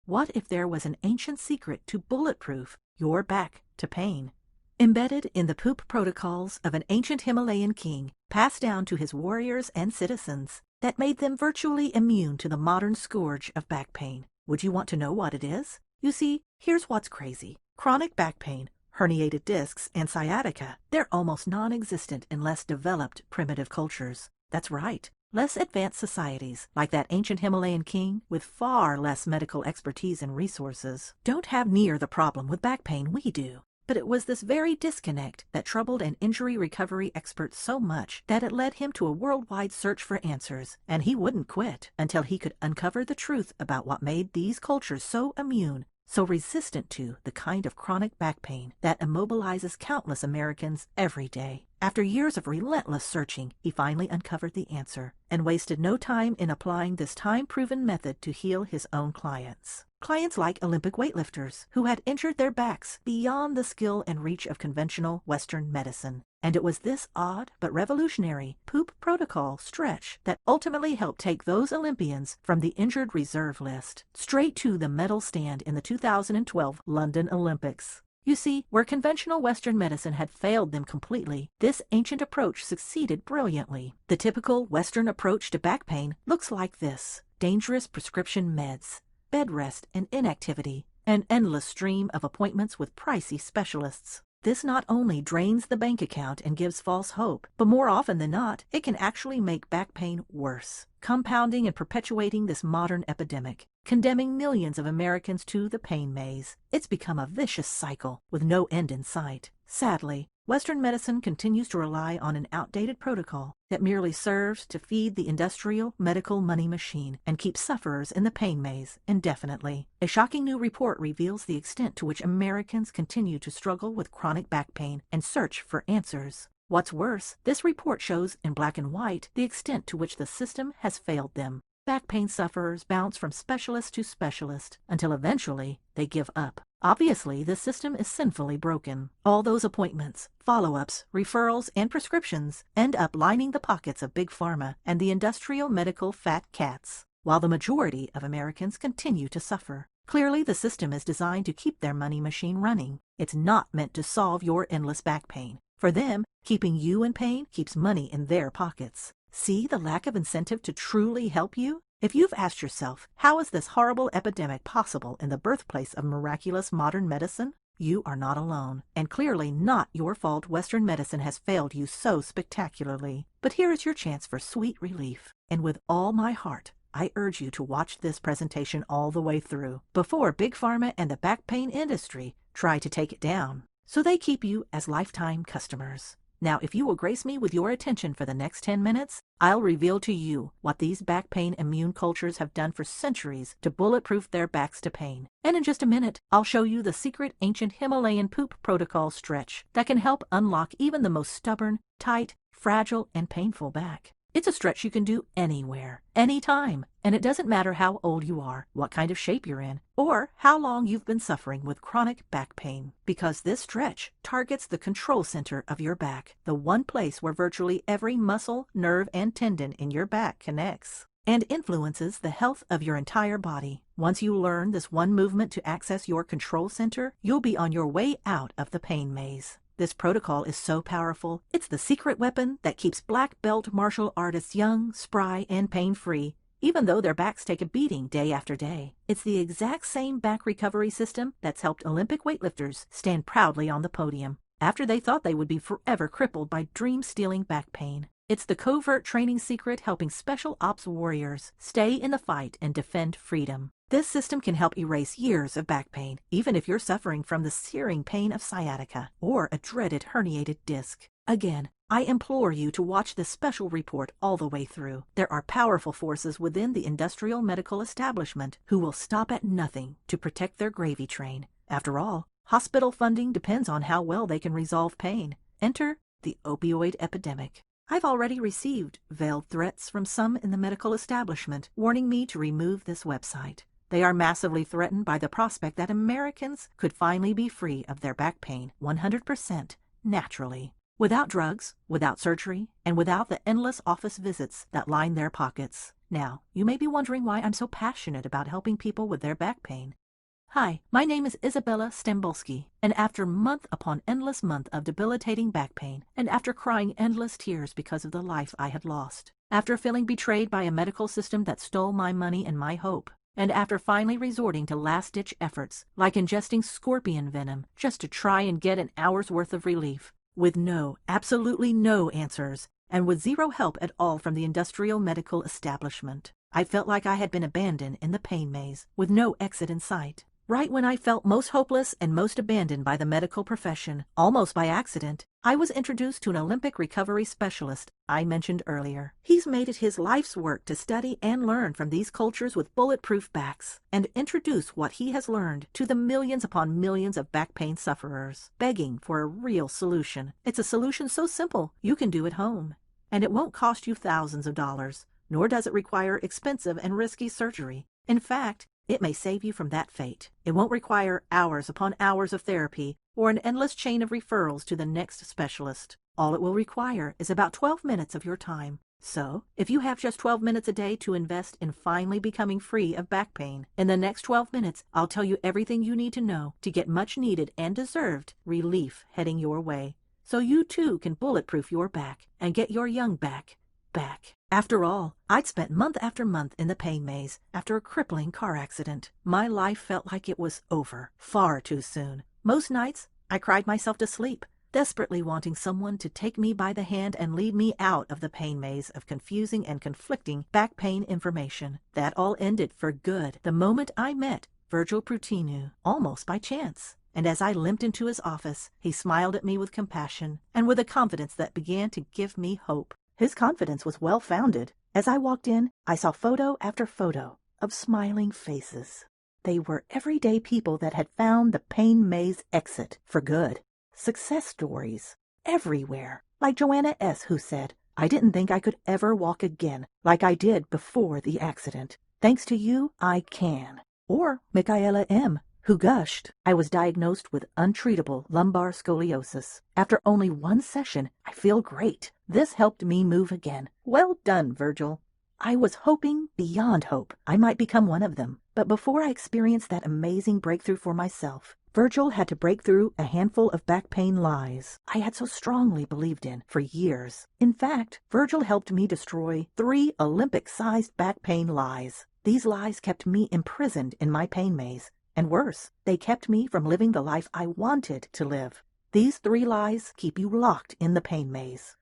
What if there was an ancient secret to bulletproof your back to pain? Embedded in the poop protocols of an ancient Himalayan king, passed down to his warriors and citizens, that made them virtually immune to the modern scourge of back pain. Would you want to know what it is? You see, here's what's crazy. Chronic back pain, herniated discs, and sciatica, they're almost non-existent in less developed primitive cultures. That's right. Less advanced societies, like that ancient Himalayan king, with far less medical expertise and resources, don't have near the problem with back pain we do. But it was this very disconnect that troubled an injury recovery expert so much that it led him to a worldwide search for answers, and he wouldn't quit until he could uncover the truth about what made these cultures so immune, so resistant to the kind of chronic back pain that immobilizes countless Americans every day. After years of relentless searching, he finally uncovered the answer and wasted no time in applying this time-proven method to heal his own clients. Clients like Olympic weightlifters who had injured their backs beyond the skill and reach of conventional Western medicine. And it was this odd but revolutionary poop protocol stretch that ultimately helped take those Olympians from the injured reserve list straight to the medal stand in the 2012 London Olympics. You see, where conventional Western medicine had failed them completely, this ancient approach succeeded brilliantly. The typical Western approach to back pain looks like this: dangerous prescription meds, bed rest and inactivity, an endless stream of appointments with pricey specialists. This not only drains the bank account and gives false hope, but more often than not, it can actually make back pain worse, compounding and perpetuating this modern epidemic, condemning millions of Americans to the pain maze. It's become a vicious cycle with no end in sight. Sadly, Western medicine continues to rely on an outdated protocol that merely serves to feed the industrial medical money machine and keep sufferers in the pain maze indefinitely. A shocking new report reveals the extent to which Americans continue to struggle with chronic back pain and search for answers. What's worse, this report shows in black and white the extent to which the system has failed them. Back pain sufferers bounce from specialist to specialist until eventually they give up. Obviously, the system is sinfully broken. All those appointments, follow-ups, referrals, and prescriptions end up lining the pockets of Big Pharma and the industrial medical fat cats, while the majority of Americans continue to suffer. Clearly, the system is designed to keep their money machine running. It's not meant to solve your endless back pain. For them, keeping you in pain keeps money in their pockets. See the lack of incentive to truly help you? If you've asked yourself, how is this horrible epidemic possible in the birthplace of miraculous modern medicine? You are not alone, and clearly not your fault Western medicine has failed you so spectacularly. But here is your chance for sweet relief, and with all my heart, I urge you to watch this presentation all the way through, before Big Pharma and the back pain industry try to take it down, so they keep you as lifetime customers. Now, if you will grace me with your attention for the next 10 minutes, I'll reveal to you what these back pain immune cultures have done for centuries to bulletproof their backs to pain. And in just a minute, I'll show you the secret ancient Himalayan poop protocol stretch that can help unlock even the most stubborn, tight, fragile, and painful back. It's a stretch you can do anywhere, anytime, and it doesn't matter how old you are, what kind of shape you're in, or how long you've been suffering with chronic back pain, because this stretch targets the control center of your back, the one place where virtually every muscle, nerve, and tendon in your back connects, and influences the health of your entire body. Once you learn this one movement to access your control center, you'll be on your way out of the pain maze. This protocol is so powerful, it's the secret weapon that keeps black belt martial artists young, spry, and pain-free, even though their backs take a beating day after day. It's the exact same back recovery system that's helped Olympic weightlifters stand proudly on the podium after they thought they would be forever crippled by dream-stealing back pain. It's the covert training secret helping special ops warriors stay in the fight and defend freedom. This system can help erase years of back pain, even if you're suffering from the searing pain of sciatica or a dreaded herniated disc. Again, I implore you to watch this special report all the way through. There are powerful forces within the industrial medical establishment who will stop at nothing to protect their gravy train. After all, hospital funding depends on how well they can resolve pain. Enter the opioid epidemic. I've already received veiled threats from some in the medical establishment warning me to remove this website. They are massively threatened by the prospect that Americans could finally be free of their back pain 100% naturally. Without drugs, without surgery, and without the endless office visits that line their pockets. Now, you may be wondering why I'm so passionate about helping people with their back pain. Hi, my name is Isabella Stambolski, and after month upon endless month of debilitating back pain, and after crying endless tears because of the life I had lost, after feeling betrayed by a medical system that stole my money and my hope, and after finally resorting to last-ditch efforts, like ingesting scorpion venom, just to try and get an hour's worth of relief, with absolutely no answers, and with zero help at all from the industrial medical establishment, I felt like I had been abandoned in the pain maze, with no exit in sight. Right when I felt most hopeless and most abandoned by the medical profession, almost by accident, I was introduced to an Olympic recovery specialist I mentioned earlier. He's made it his life's work to study and learn from these cultures with bulletproof backs, and introduce what he has learned to the millions upon millions of back pain sufferers, begging for a real solution. It's a solution so simple you can do at home, and it won't cost you thousands of dollars, nor does it require expensive and risky surgery. In fact, it may save you from that fate. It won't require hours upon hours of therapy or an endless chain of referrals to the next specialist. All it will require is about 12 minutes of your time. So, if you have just 12 minutes a day to invest in finally becoming free of back pain, in the next 12 minutes, I'll tell you everything you need to know to get much needed and deserved relief heading your way, so you too can bulletproof your back and get your young back. After all, I'd spent month after month in the pain maze after a crippling car accident. My life felt like it was over, far too soon. Most nights, I cried myself to sleep, desperately wanting someone to take me by the hand and lead me out of the pain maze of confusing and conflicting back pain information. That all ended for good the moment I met Virgil Prutinu, almost by chance. And as I limped into his office, he smiled at me with compassion and with a confidence that began to give me hope. His confidence was well-founded. As I walked in, I saw photo after photo of smiling faces. They were everyday people that had found the pain maze exit for good. Success stories everywhere, like Joanna S., who said, "I didn't think I could ever walk again like I did before the accident. Thanks to you, I can." Or Michaela M., who gushed, "I was diagnosed with untreatable lumbar scoliosis. After only one session, I feel great. This helped me move again." Well done, Virgil. I was hoping beyond hope I might become one of them. But before I experienced that amazing breakthrough for myself, Virgil had to break through a handful of back pain lies I had so strongly believed in for years. In fact, Virgil helped me destroy 3 Olympic-sized back pain lies. These lies kept me imprisoned in my pain maze. And worse, they kept me from living the life I wanted to live. These 3 lies keep you locked in the pain maze.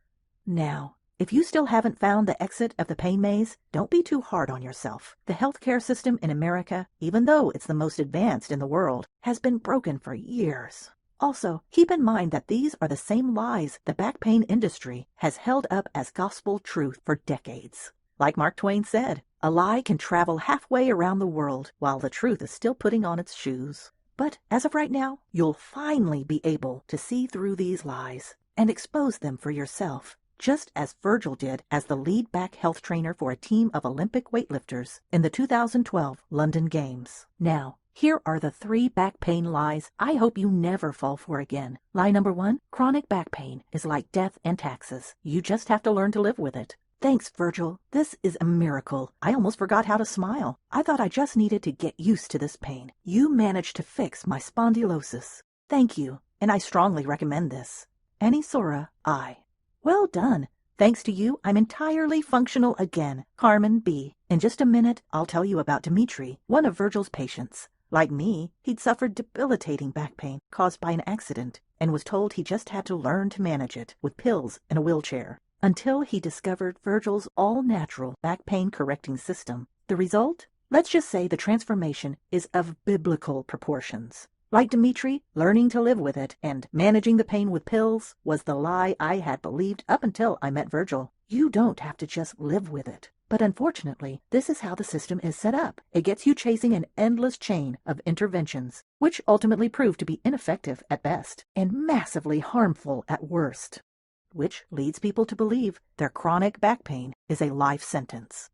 Now, if you still haven't found the exit of the pain maze, don't be too hard on yourself. The healthcare system in America, even though it's the most advanced in the world, has been broken for years. Also, keep in mind that these are the same lies the back pain industry has held up as gospel truth for decades. Like Mark Twain said, a lie can travel halfway around the world while the truth is still putting on its shoes. But as of right now, you'll finally be able to see through these lies and expose them for yourself, just as Virgil did as the lead back health trainer for a team of Olympic weightlifters in the 2012 London Games. Now, here are the 3 back pain lies I hope you never fall for again. Lie number 1, chronic back pain is like death and taxes. You just have to learn to live with it. Thanks, Virgil. This is a miracle. I almost forgot how to smile. I thought I just needed to get used to this pain. You managed to fix my spondylosis. Thank you, and I strongly recommend this. Annie Sora, I. Well done. Thanks to you, I'm entirely functional again. Carmen B. In just a minute, I'll tell you about Dimitri, one of Virgil's patients. Like me, he'd suffered debilitating back pain caused by an accident, and was told he just had to learn to manage it with pills and a wheelchair. Until he discovered Virgil's all-natural back pain correcting system. The result? Let's just say the transformation is of biblical proportions. Like Dimitri, learning to live with it and managing the pain with pills was the lie I had believed up until I met Virgil. You don't have to just live with it. But unfortunately, this is how the system is set up. It gets you chasing an endless chain of interventions, which ultimately prove to be ineffective at best and massively harmful at worst, which leads people to believe their chronic back pain is a life sentence.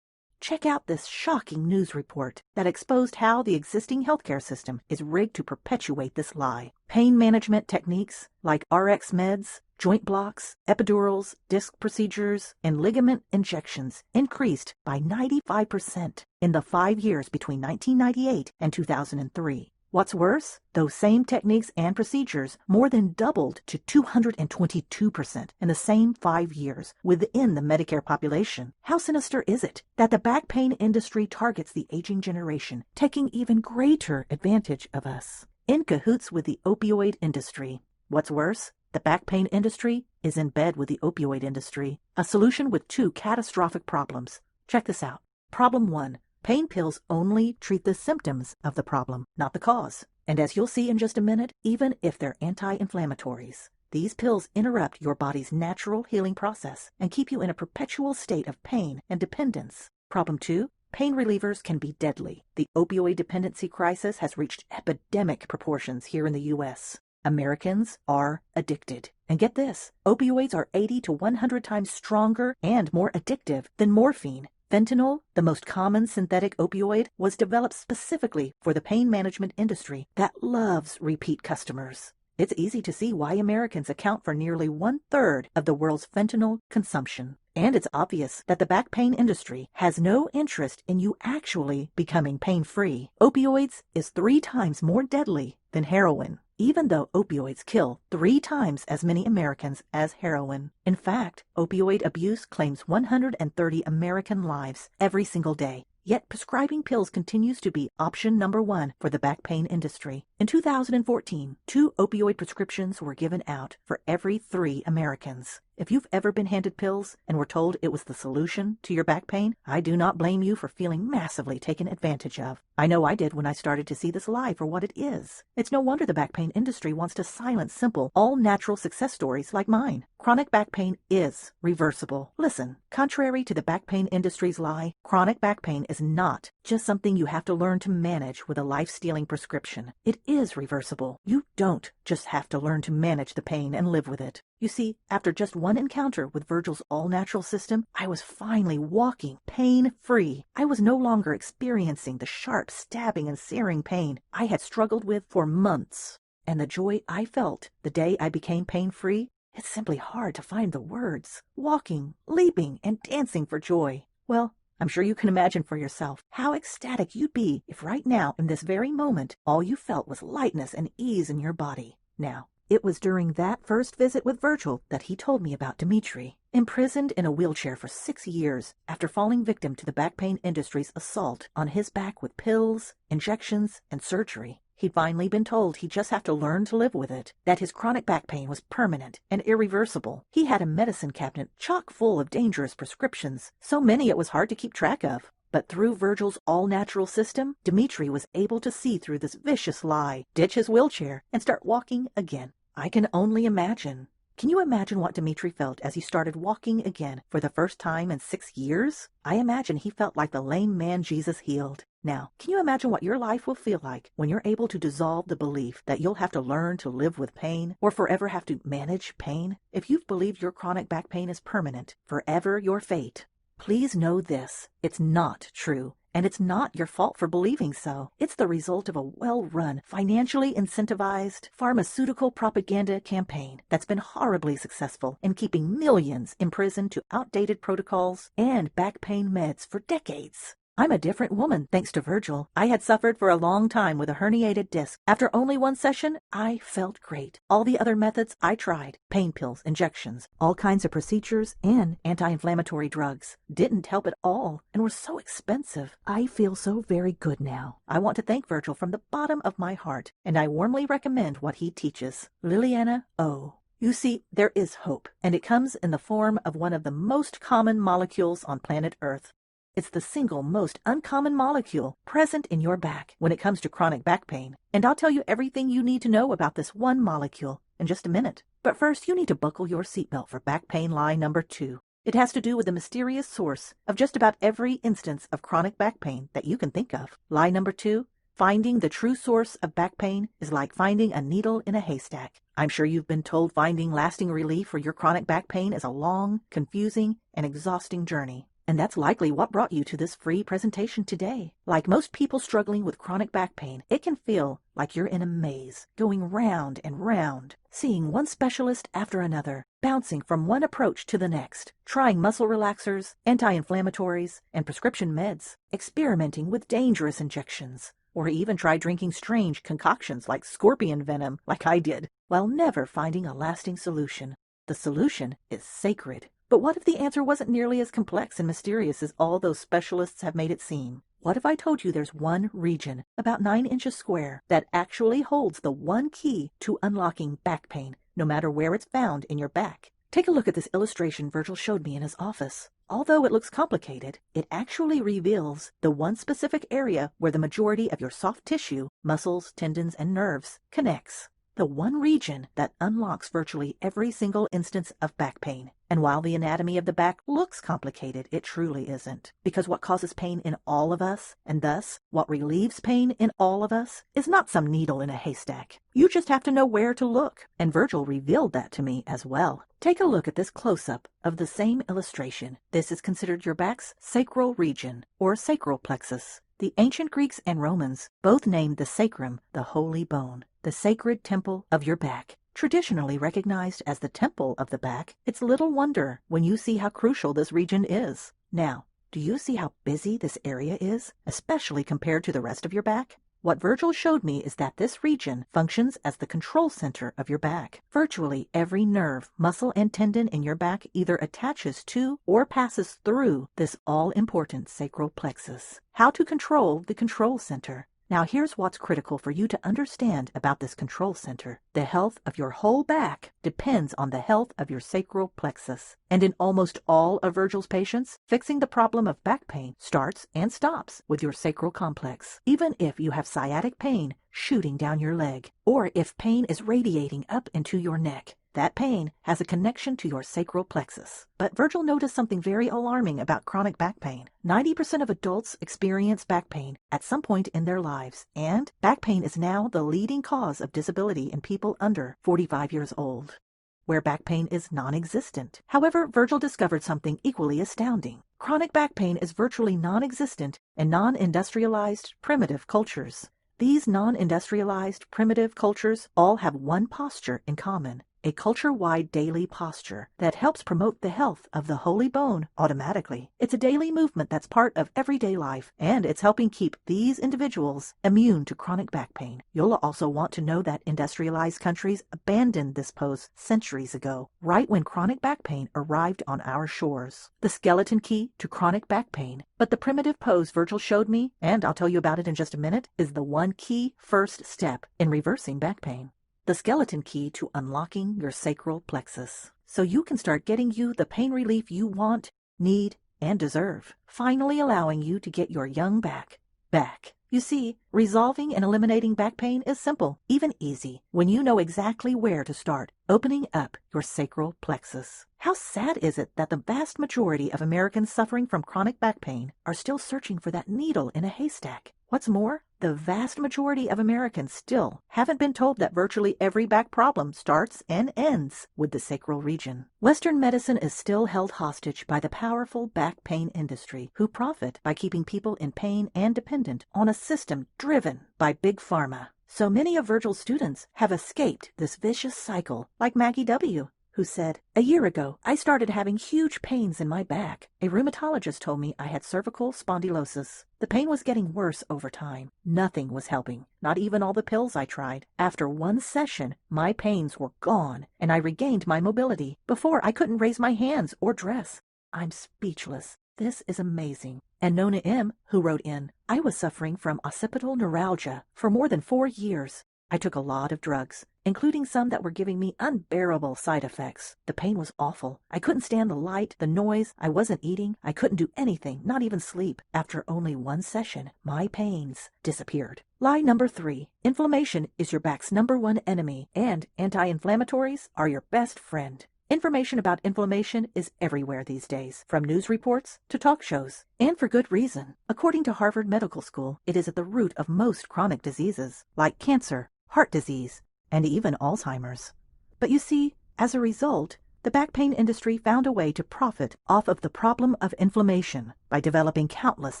check out this shocking news report that exposed how the existing healthcare system is rigged to perpetuate this lie. Pain management techniques like RX meds, joint blocks, epidurals, disc procedures, and ligament injections increased by 95% in the 5 years between 1998 and 2003. What's worse, those same techniques and procedures more than doubled to 222% in the same 5 years within the Medicare population. How sinister is it that the back pain industry targets the aging generation, taking even greater advantage of us, in cahoots with the opioid industry? What's worse, the back pain industry is in bed with the opioid industry, a solution with 2 catastrophic problems. Check this out. Problem 1. Pain pills only treat the symptoms of the problem, not the cause. And as you'll see in just a minute, even if they're anti-inflammatories, these pills interrupt your body's natural healing process and keep you in a perpetual state of pain and dependence. Problem 2. Pain relievers can be deadly. The opioid dependency crisis has reached epidemic proportions here in the U.S. Americans are addicted. And get this, opioids are 80 to 100 times stronger and more addictive than morphine. Fentanyl, the most common synthetic opioid, was developed specifically for the pain management industry that loves repeat customers. It's easy to see why Americans account for nearly 1/3 of the world's fentanyl consumption. And it's obvious that the back pain industry has no interest in you actually becoming pain-free. Opioids is 3 times more deadly than heroin, even though opioids kill 3 times as many Americans as heroin. In fact, opioid abuse claims 130 American lives every single day. Yet prescribing pills continues to be option number 1 for the back pain industry. In 2014, 2 opioid prescriptions were given out for every 3 Americans. If you've ever been handed pills and were told it was the solution to your back pain, I do not blame you for feeling massively taken advantage of. I know I did when I started to see this lie for what it is. It's no wonder the back pain industry wants to silence simple, all-natural success stories like mine. Chronic back pain is reversible. Listen, contrary to the back pain industry's lie, chronic back pain is not just something you have to learn to manage with a life-stealing prescription. It is reversible. You don't just have to learn to manage the pain and live with it. You see, after just one encounter with Virgil's all-natural system, I was finally walking pain-free. I was no longer experiencing the sharp, stabbing, and searing pain I had struggled with for months. And the joy I felt the day I became pain-free, it's simply hard to find the words. Walking, leaping, and dancing for joy. Well, I'm sure you can imagine for yourself how ecstatic you'd be if right now, in this very moment, all you felt was lightness and ease in your body. Now, it was during that first visit with Virgil that he told me about Dimitri, imprisoned in a wheelchair for 6 years after falling victim to the back pain industry's assault on his back with pills, injections, and surgery. He'd finally been told he'd just have to learn to live with it, that his chronic back pain was permanent and irreversible. He had a medicine cabinet chock full of dangerous prescriptions, so many it was hard to keep track of. But through Virgil's all-natural system, Dimitri was able to see through this vicious lie, ditch his wheelchair, and start walking again. I can only imagine. Can you imagine what Dimitri felt as he started walking again for the first time in 6 years? I imagine he felt like the lame man Jesus healed. Now, can you imagine what your life will feel like when you're able to dissolve the belief that you'll have to learn to live with pain or forever have to manage pain? If you've believed your chronic back pain is permanent, forever your fate, please know this, it's not true. And it's not your fault for believing so. It's the result of a well-run, financially incentivized pharmaceutical propaganda campaign that's been horribly successful in keeping millions imprisoned to outdated protocols and back pain meds for decades. I'm a different woman thanks to Virgil. I had suffered for a long time with a herniated disc. After only one session, I felt great. All the other methods I tried, pain pills, injections, all kinds of procedures, and anti-inflammatory drugs, didn't help at all and were so expensive. I feel so very good now. I want to thank Virgil from the bottom of my heart, and I warmly recommend what he teaches. Liliana O. You see, there is hope, and it comes in the form of one of the most common molecules on planet Earth. It's the single most uncommon molecule present in your back when it comes to chronic back pain. And I'll tell you everything you need to know about this one molecule in just a minute. But first, you need to buckle your seatbelt for back pain lie number 2. It has to do with the mysterious source of just about every instance of chronic back pain that you can think of. Lie number 2, finding the true source of back pain is like finding a needle in a haystack. I'm sure you've been told finding lasting relief for your chronic back pain is a long, confusing, and exhausting journey. And that's likely what brought you to this free presentation today. Like most people struggling with chronic back pain, it can feel like you're in a maze, going round and round, seeing one specialist after another, bouncing from one approach to the next, trying muscle relaxers, anti-inflammatories, and prescription meds, experimenting with dangerous injections, or even try drinking strange concoctions like scorpion venom, like I did, while never finding a lasting solution. The solution is sacred. But what if the answer wasn't nearly as complex and mysterious as all those specialists have made it seem? What if I told you there's one region, about 9 inches square, that actually holds the one key to unlocking back pain, no matter where it's found in your back? Take a look at this illustration Virgil showed me in his office. Although it looks complicated, it actually reveals the one specific area where the majority of your soft tissue, muscles, tendons, and nerves connects. The one region that unlocks virtually every single instance of back pain. And while the anatomy of the back looks complicated, it truly isn't. Because what causes pain in all of us, and thus what relieves pain in all of us, is not some needle in a haystack. You just have to know where to look. And Virgil revealed that to me as well. Take a look at this close-up of the same illustration. This is considered your back's sacral region, or sacral plexus. The ancient Greeks and Romans both named the sacrum the holy bone, the sacred temple of your back. Traditionally recognized as the temple of the back, it's little wonder when you see how crucial this region is. Now, do you see how busy this area is, especially compared to the rest of your back? What Virgil showed me is that this region functions as the control center of your back. Virtually every nerve, muscle, and tendon in your back either attaches to or passes through this all-important sacral plexus. How to control the control center. Now here's what's critical for you to understand about this control center. The health of your whole back depends on the health of your sacral plexus. And in almost all of Virgil's patients, fixing the problem of back pain starts and stops with your sacral complex. Even if you have sciatic pain shooting down your leg, or if pain is radiating up into your neck, that pain has a connection to your sacral plexus. But Virgil noticed something very alarming about chronic back pain. 90% of adults experience back pain at some point in their lives, and back pain is now the leading cause of disability in people under 45 years old, where back pain is non-existent. However, Virgil discovered something equally astounding. Chronic back pain is virtually non-existent in non-industrialized, primitive cultures. These non-industrialized, primitive cultures all have one posture in common. A culture-wide daily posture that helps promote the health of the holy bone automatically. It's a daily movement that's part of everyday life, and it's helping keep these individuals immune to chronic back pain. You'll also want to know that industrialized countries abandoned this pose centuries ago, right when chronic back pain arrived on our shores. The skeleton key to chronic back pain. But the primitive pose Virgil showed me, and I'll tell you about it in just a minute, is the one key first step in reversing back pain. The skeleton key to unlocking your sacral plexus, so you can start getting you the pain relief you want, need, and deserve, finally allowing you to get your young back back. You see, resolving and eliminating back pain is simple, even easy, when you know exactly where to start, opening up your sacral plexus. How sad is it that the vast majority of Americans suffering from chronic back pain are still searching for that needle in a haystack? What's more, the vast majority of Americans still haven't been told that virtually every back problem starts and ends with the sacral region. Western medicine is still held hostage by the powerful back pain industry, who profit by keeping people in pain and dependent on a system driven by big pharma. So many of Virgil's students have escaped this vicious cycle, like Maggie W., who said, "A year ago, I started having huge pains in my back. A rheumatologist told me I had cervical spondylosis. The pain was getting worse over time. Nothing was helping, not even all the pills I tried. After one session, my pains were gone, and I regained my mobility. Before, I couldn't raise my hands or dress. I'm speechless. This is amazing." And Nona M., who wrote in, "I was suffering from occipital neuralgia for more than 4 years. I took a lot of drugs, including some that were giving me unbearable side effects. The pain was awful. I couldn't stand the light, the noise. I wasn't eating. I couldn't do anything, not even sleep. After only one session, my pains disappeared." Lie number 3. Inflammation is your back's #1 enemy, and anti-inflammatories are your best friend. Information about inflammation is everywhere these days, from news reports to talk shows, and for good reason. According to Harvard Medical School, it is at the root of most chronic diseases, like cancer, heart disease, and even Alzheimer's. But you see, as a result, the back pain industry found a way to profit off of the problem of inflammation by developing countless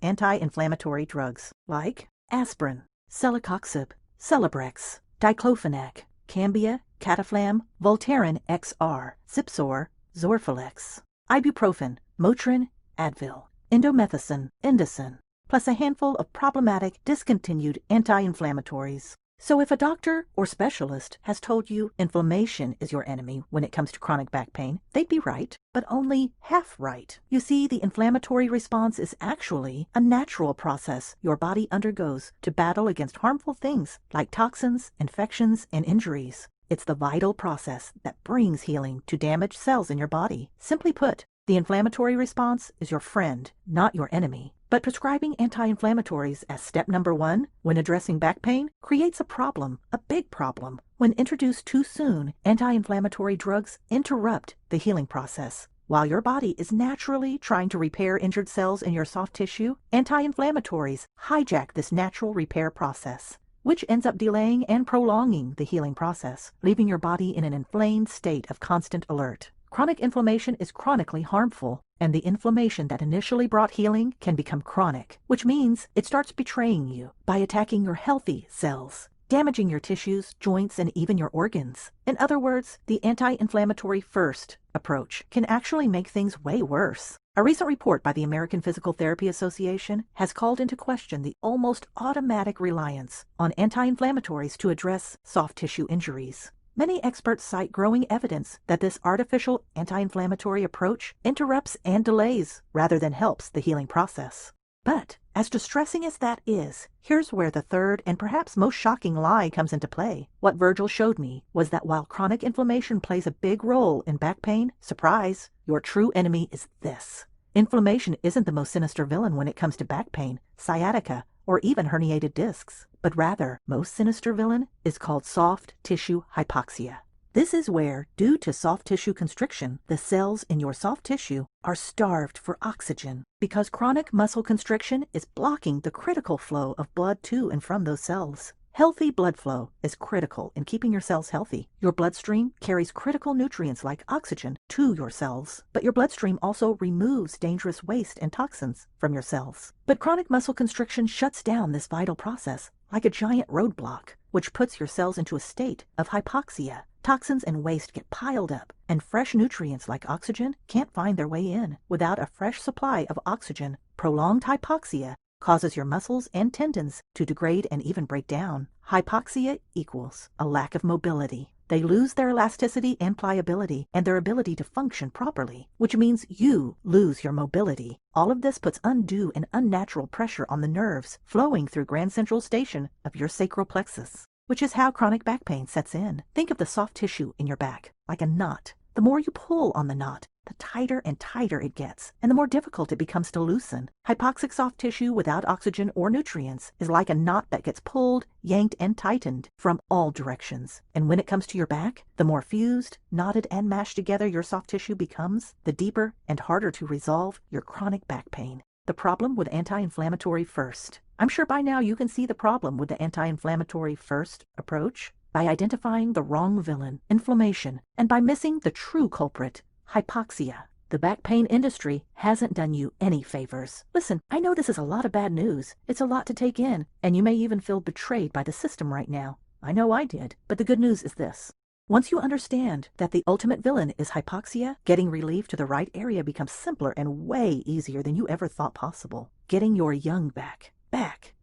anti-inflammatory drugs like aspirin, celecoxib, Celebrex, diclofenac, Cambia, Cataflam, Voltaren XR, Zipzor, Zorfalex, ibuprofen, Motrin, Advil, indomethacin, Indocin, plus a handful of problematic discontinued anti-inflammatories. So if a doctor or specialist has told you inflammation is your enemy when it comes to chronic back pain, they'd be right, but only half right. You see, the inflammatory response is actually a natural process your body undergoes to battle against harmful things like toxins, infections, and injuries. It's the vital process that brings healing to damaged cells in your body. Simply put, the inflammatory response is your friend, not your enemy. But prescribing anti-inflammatories as step number 1 when addressing back pain creates a problem, a big problem. When introduced too soon, anti-inflammatory drugs interrupt the healing process. While your body is naturally trying to repair injured cells in your soft tissue, anti-inflammatories hijack this natural repair process, which ends up delaying and prolonging the healing process, leaving your body in an inflamed state of constant alert. Chronic inflammation is chronically harmful, and the inflammation that initially brought healing can become chronic, which means it starts betraying you by attacking your healthy cells, damaging your tissues, joints, and even your organs. In other words, the anti-inflammatory first approach can actually make things way worse. A recent report by the American Physical Therapy Association has called into question the almost automatic reliance on anti-inflammatories to address soft tissue injuries. Many experts cite growing evidence that this artificial anti-inflammatory approach interrupts and delays rather than helps the healing process. But, as distressing as that is, here's where the third and perhaps most shocking lie comes into play. What Virgil showed me was that while chronic inflammation plays a big role in back pain, surprise, your true enemy is this. Inflammation isn't the most sinister villain when it comes to back pain, sciatica, or even herniated discs, but rather, most sinister villain is called soft tissue hypoxia. This is where, due to soft tissue constriction, the cells in your soft tissue are starved for oxygen because chronic muscle constriction is blocking the critical flow of blood to and from those cells. Healthy blood flow is critical in keeping your cells healthy. Your bloodstream carries critical nutrients like oxygen to your cells, but your bloodstream also removes dangerous waste and toxins from your cells. But chronic muscle constriction shuts down this vital process like a giant roadblock, which puts your cells into a state of hypoxia. Toxins and waste get piled up, and fresh nutrients like oxygen can't find their way in. Without a fresh supply of oxygen, prolonged hypoxia causes your muscles and tendons to degrade and even break down. Hypoxia equals a lack of mobility. They lose their elasticity and pliability and their ability to function properly, which means you lose your mobility. All of this puts undue and unnatural pressure on the nerves flowing through Grand Central Station of your sacral plexus, which is how chronic back pain sets in. Think of the soft tissue in your back like a knot. The more you pull on the knot, the tighter and tighter it gets, and the more difficult it becomes to loosen. Hypoxic soft tissue without oxygen or nutrients is like a knot that gets pulled, yanked, and tightened from all directions. And when it comes to your back, the more fused, knotted, and mashed together your soft tissue becomes, the deeper and harder to resolve your chronic back pain. The problem with anti-inflammatory first. I'm sure by now you can see the problem with the anti-inflammatory first approach. By identifying the wrong villain, inflammation, and by missing the true culprit, hypoxia. The back pain industry hasn't done you any favors. Listen, I know this is a lot of bad news. It's a lot to take in, and you may even feel betrayed by the system right now. I know I did, but the good news is this. Once you understand that the ultimate villain is hypoxia, getting relief to the right area becomes simpler and way easier than you ever thought possible. Getting your young back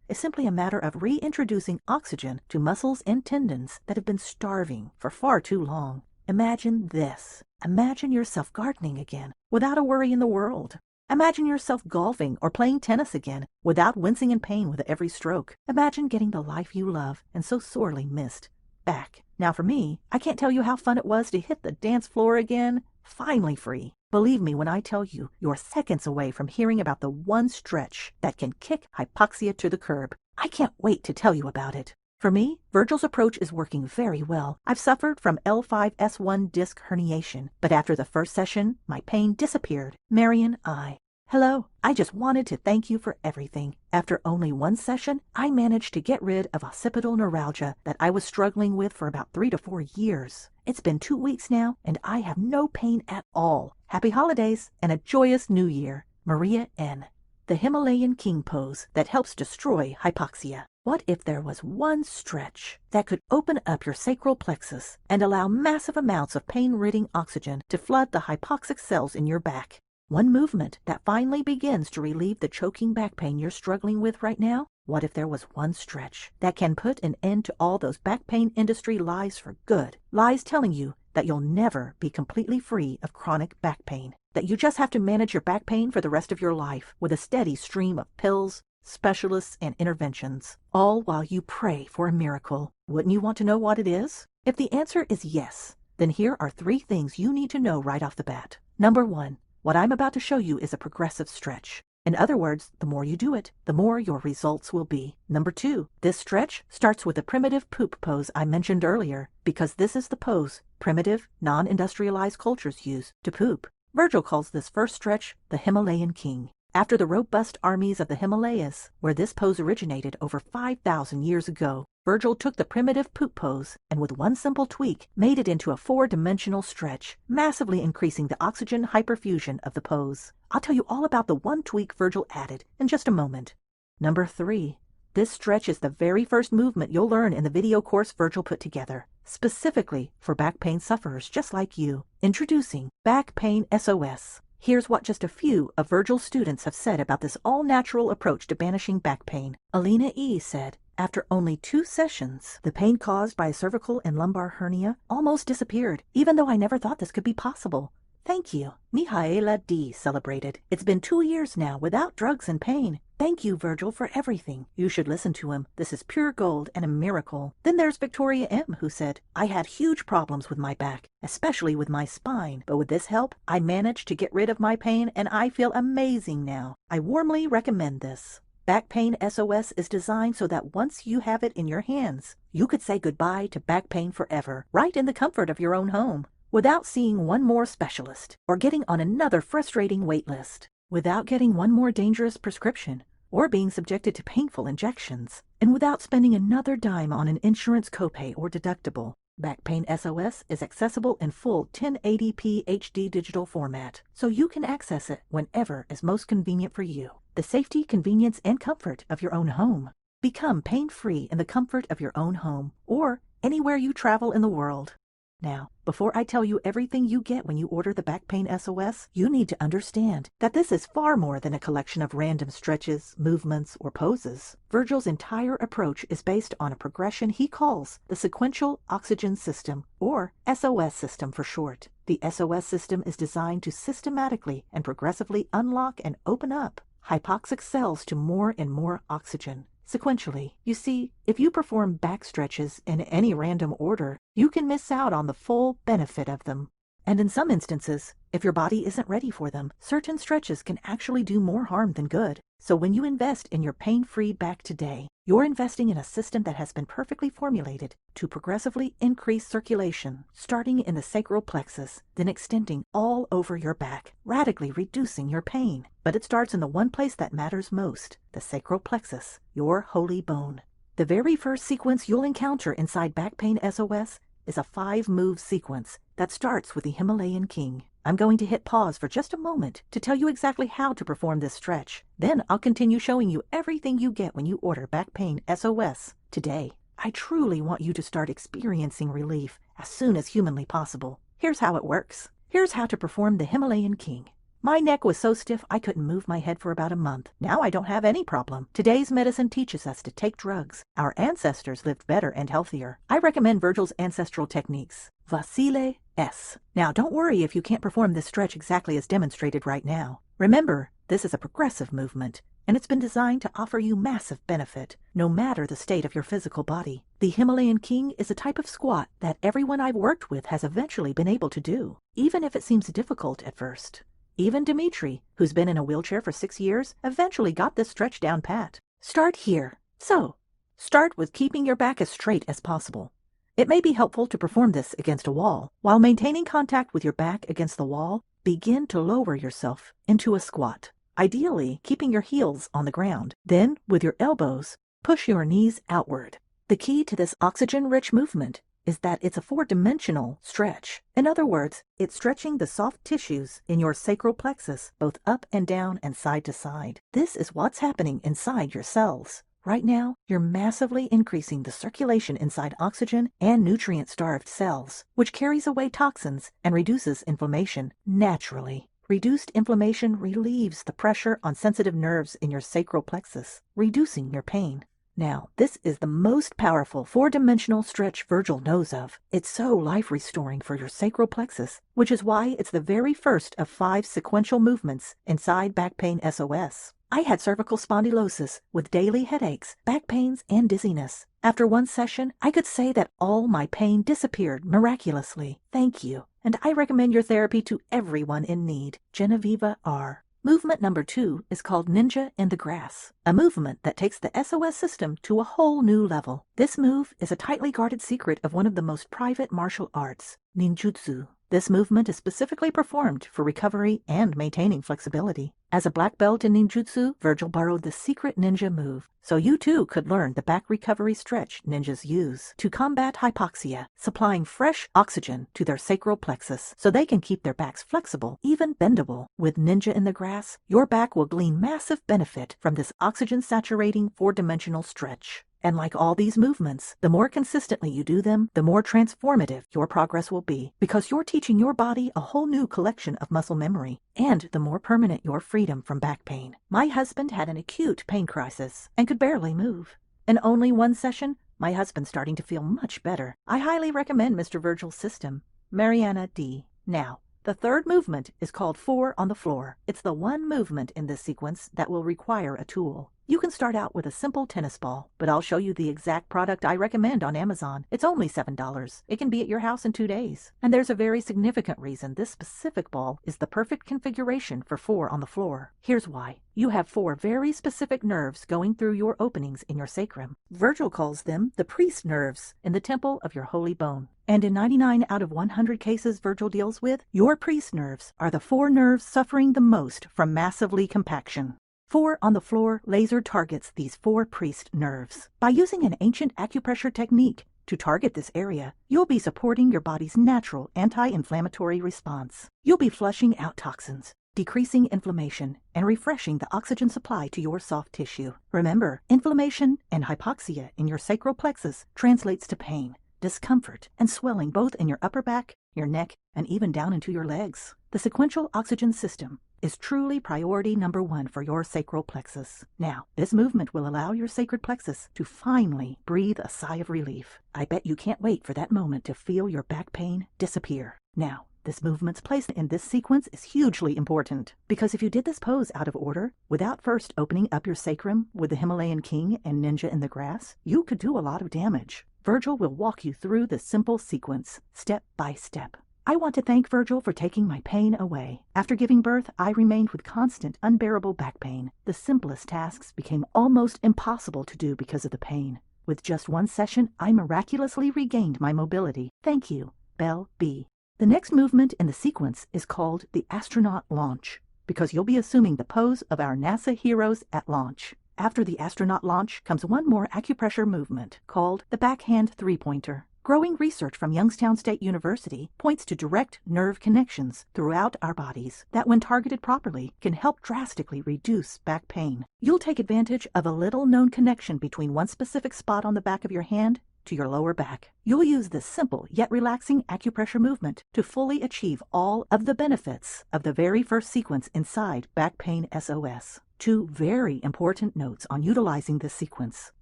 is simply a matter of reintroducing oxygen to muscles and tendons that have been starving for far too long. Imagine this. Imagine yourself gardening again without a worry in the world. Imagine yourself golfing or playing tennis again without wincing in pain with every stroke. Imagine getting the life you love and so sorely missed back. Now for me, I can't tell you how fun it was to hit the dance floor again, finally free. Believe me when I tell you, you're seconds away from hearing about the one stretch that can kick hypoxia to the curb. I can't wait to tell you about it. For me, Virgil's approach is working very well. I've suffered from L5-S1 disc herniation, but after the first session, my pain disappeared. Marion, I Hello, I just wanted to thank you for everything. After only one session, I managed to get rid of occipital neuralgia that I was struggling with for about 3 to 4 years. It's been 2 weeks now, and I have no pain at all. Happy holidays and a joyous new year. Maria N. The Himalayan King pose that helps destroy hypoxia. What if there was one stretch that could open up your sacral plexus and allow massive amounts of pain-ridding oxygen to flood the hypoxic cells in your back? One movement that finally begins to relieve the choking back pain you're struggling with right now? What if there was one stretch that can put an end to all those back pain industry lies for good? Lies telling you that you'll never be completely free of chronic back pain. That you just have to manage your back pain for the rest of your life with a steady stream of pills, specialists, and interventions, all while you pray for a miracle. Wouldn't you want to know what it is? If the answer is yes, then here are 3 things you need to know right off the bat. Number 1. What I'm about to show you is a progressive stretch. In other words, the more you do it, the more your results will be. Number 2, this stretch starts with the primitive poop pose I mentioned earlier, because this is the pose primitive, non-industrialized cultures use to poop. Virgil calls this first stretch the Himalayan King, after the robust armies of the Himalayas, where this pose originated over 5,000 years ago. Virgil took the primitive poop pose and with one simple tweak made it into a 4-dimensional stretch, massively increasing the oxygen hyperfusion of the pose. I'll tell you all about the one tweak Virgil added in just a moment. Number 3. This stretch is the very first movement you'll learn in the video course Virgil put together, specifically for back pain sufferers just like you. Introducing Back Pain SOS. Here's what just a few of Virgil's students have said about this all-natural approach to banishing back pain. Alina E. said, after only 2 sessions, the pain caused by a cervical and lumbar hernia almost disappeared, even though I never thought this could be possible. Thank you. Mihaela D. celebrated. It's been 2 years now without drugs and pain. Thank you, Virgil, for everything. You should listen to him. This is pure gold and a miracle. Then there's Victoria M., who said, I had huge problems with my back, especially with my spine, but with this help, I managed to get rid of my pain and I feel amazing now. I warmly recommend this. Back Pain SOS is designed so that once you have it in your hands, you could say goodbye to back pain forever, right in the comfort of your own home, without seeing one more specialist, or getting on another frustrating wait list, without getting one more dangerous prescription, or being subjected to painful injections, and without spending another dime on an insurance copay or deductible. Back Pain SOS is accessible in full 1080p HD digital format, so you can access it whenever is most convenient for you. The safety, convenience, and comfort of your own home. Become pain-free in the comfort of your own home, or anywhere you travel in the world. Now, before I tell you everything you get when you order the Back Pain SOS, you need to understand that this is far more than a collection of random stretches, movements, or poses. Virgil's entire approach is based on a progression he calls the Sequential Oxygen System, or SOS system for short. The SOS system is designed to systematically and progressively unlock and open up hypoxic cells to more and more oxygen. Sequentially, you see, if you perform back stretches in any random order, you can miss out on the full benefit of them. And in some instances, if your body isn't ready for them, certain stretches can actually do more harm than good. So when you invest in your pain-free back today, you're investing in a system that has been perfectly formulated to progressively increase circulation, starting in the sacral plexus, then extending all over your back, radically reducing your pain. But it starts in the one place that matters most, the sacral plexus, your holy bone. The very first sequence you'll encounter inside Back Pain SOS is a 5-move sequence that starts with the Himalayan King. I'm going to hit pause for just a moment to tell you exactly how to perform this stretch. Then I'll continue showing you everything you get when you order Back Pain SOS today. I truly want you to start experiencing relief as soon as humanly possible. Here's how it works. Here's how to perform the Himalayan King. My neck was so stiff I couldn't move my head for about a month. Now I don't have any problem. Today's medicine teaches us to take drugs. Our ancestors lived better and healthier. I recommend Virgil's ancestral techniques. Vasile S. Now don't worry if you can't perform this stretch exactly as demonstrated right now. Remember, this is a progressive movement, and it's been designed to offer you massive benefit, no matter the state of your physical body. The Himalayan King is a type of squat that everyone I've worked with has eventually been able to do, even if it seems difficult at first. Even Dimitri, who's been in a wheelchair for 6 years, eventually got this stretch down pat. Start here. So, start with keeping your back as straight as possible. It may be helpful to perform this against a wall. While maintaining contact with your back against the wall, begin to lower yourself into a squat. ideally keeping your heels on the ground. Then, with your elbows, push your knees outward. The key to this oxygen-rich movement is that it's a four-dimensional stretch. In other words, it's stretching the soft tissues in your sacral plexus, both up and down and side to side. This is what's happening inside your cells. Right now, you're massively increasing the circulation inside oxygen and nutrient-starved cells, which carries away toxins and reduces inflammation naturally. Reduced inflammation relieves the pressure on sensitive nerves in your sacral plexus, reducing your pain. Now, this is the most powerful four-dimensional stretch Virgil knows of. It's so life-restoring for your sacral plexus, which is why it's the very first of 5 sequential movements inside Back Pain SOS. I had cervical spondylosis with daily headaches, back pains, and dizziness. After one session, I could say that all my pain disappeared miraculously. Thank you. And I recommend your therapy to everyone in need. Genevieve R. Movement number 2 is called Ninja in the Grass, a movement that takes the SOS system to a whole new level. This move is a tightly guarded secret of one of the most private martial arts, ninjutsu. This movement is specifically performed for recovery and maintaining flexibility. As a black belt in ninjutsu, Virgil borrowed the secret ninja move, so you too could learn the back recovery stretch ninjas use to combat hypoxia, supplying fresh oxygen to their sacral plexus so they can keep their backs flexible, even bendable. With Ninja in the Grass, your back will glean massive benefit from this oxygen-saturating four-dimensional stretch. And like all these movements, the more consistently you do them, the more transformative your progress will be, because you're teaching your body a whole new collection of muscle memory, and the more permanent your freedom from back pain. My husband had an acute pain crisis and could barely move. In only one session, my husband's starting to feel much better. I highly recommend Mr. Virgil's system. Mariana D. Now, the third movement is called 4 on the floor. It's the one movement in this sequence that will require a tool. You can start out with a simple tennis ball, but I'll show you the exact product I recommend on Amazon. It's only $7. It can be at your house in 2 days. And there's a very significant reason this specific ball is the perfect configuration for 4 on the floor. Here's why. You have 4 very specific nerves going through your openings in your sacrum. Virgil calls them the priest nerves in the temple of your holy bone. And in 99 out of 100 cases Virgil deals with, your priest nerves are the 4 nerves suffering the most from massively compaction. 4 on the floor laser targets these 4 priest nerves. By using an ancient acupressure technique to target this area, you'll be supporting your body's natural anti-inflammatory response. You'll be flushing out toxins, decreasing inflammation, and refreshing the oxygen supply to your soft tissue. Remember, inflammation and hypoxia in your sacral plexus translates to pain, discomfort, and swelling both in your upper back, your neck, and even down into your legs. The sequential oxygen system is truly priority number 1 for your sacral plexus. Now, this movement will allow your sacred plexus to finally breathe a sigh of relief. I bet you can't wait for that moment to feel your back pain disappear. Now, this movement's place in this sequence is hugely important, because if you did this pose out of order, without first opening up your sacrum with the Himalayan King and Ninja in the Grass, you could do a lot of damage. Virgil will walk you through this simple sequence, step by step. I want to thank Virgil for taking my pain away. After giving birth, I remained with constant, unbearable back pain. The simplest tasks became almost impossible to do because of the pain. With just one session, I miraculously regained my mobility. Thank you, Belle B. The next movement in the sequence is called the astronaut launch, because you'll be assuming the pose of our NASA heroes at launch. After the astronaut launch comes one more acupressure movement called the backhand three-pointer. Growing research from Youngstown State University points to direct nerve connections throughout our bodies that, when targeted properly, can help drastically reduce back pain. You'll take advantage of a little-known connection between one specific spot on the back of your hand to your lower back. You'll use this simple yet relaxing acupressure movement to fully achieve all of the benefits of the very first sequence inside Back Pain SOS. 2 very important notes on utilizing this sequence.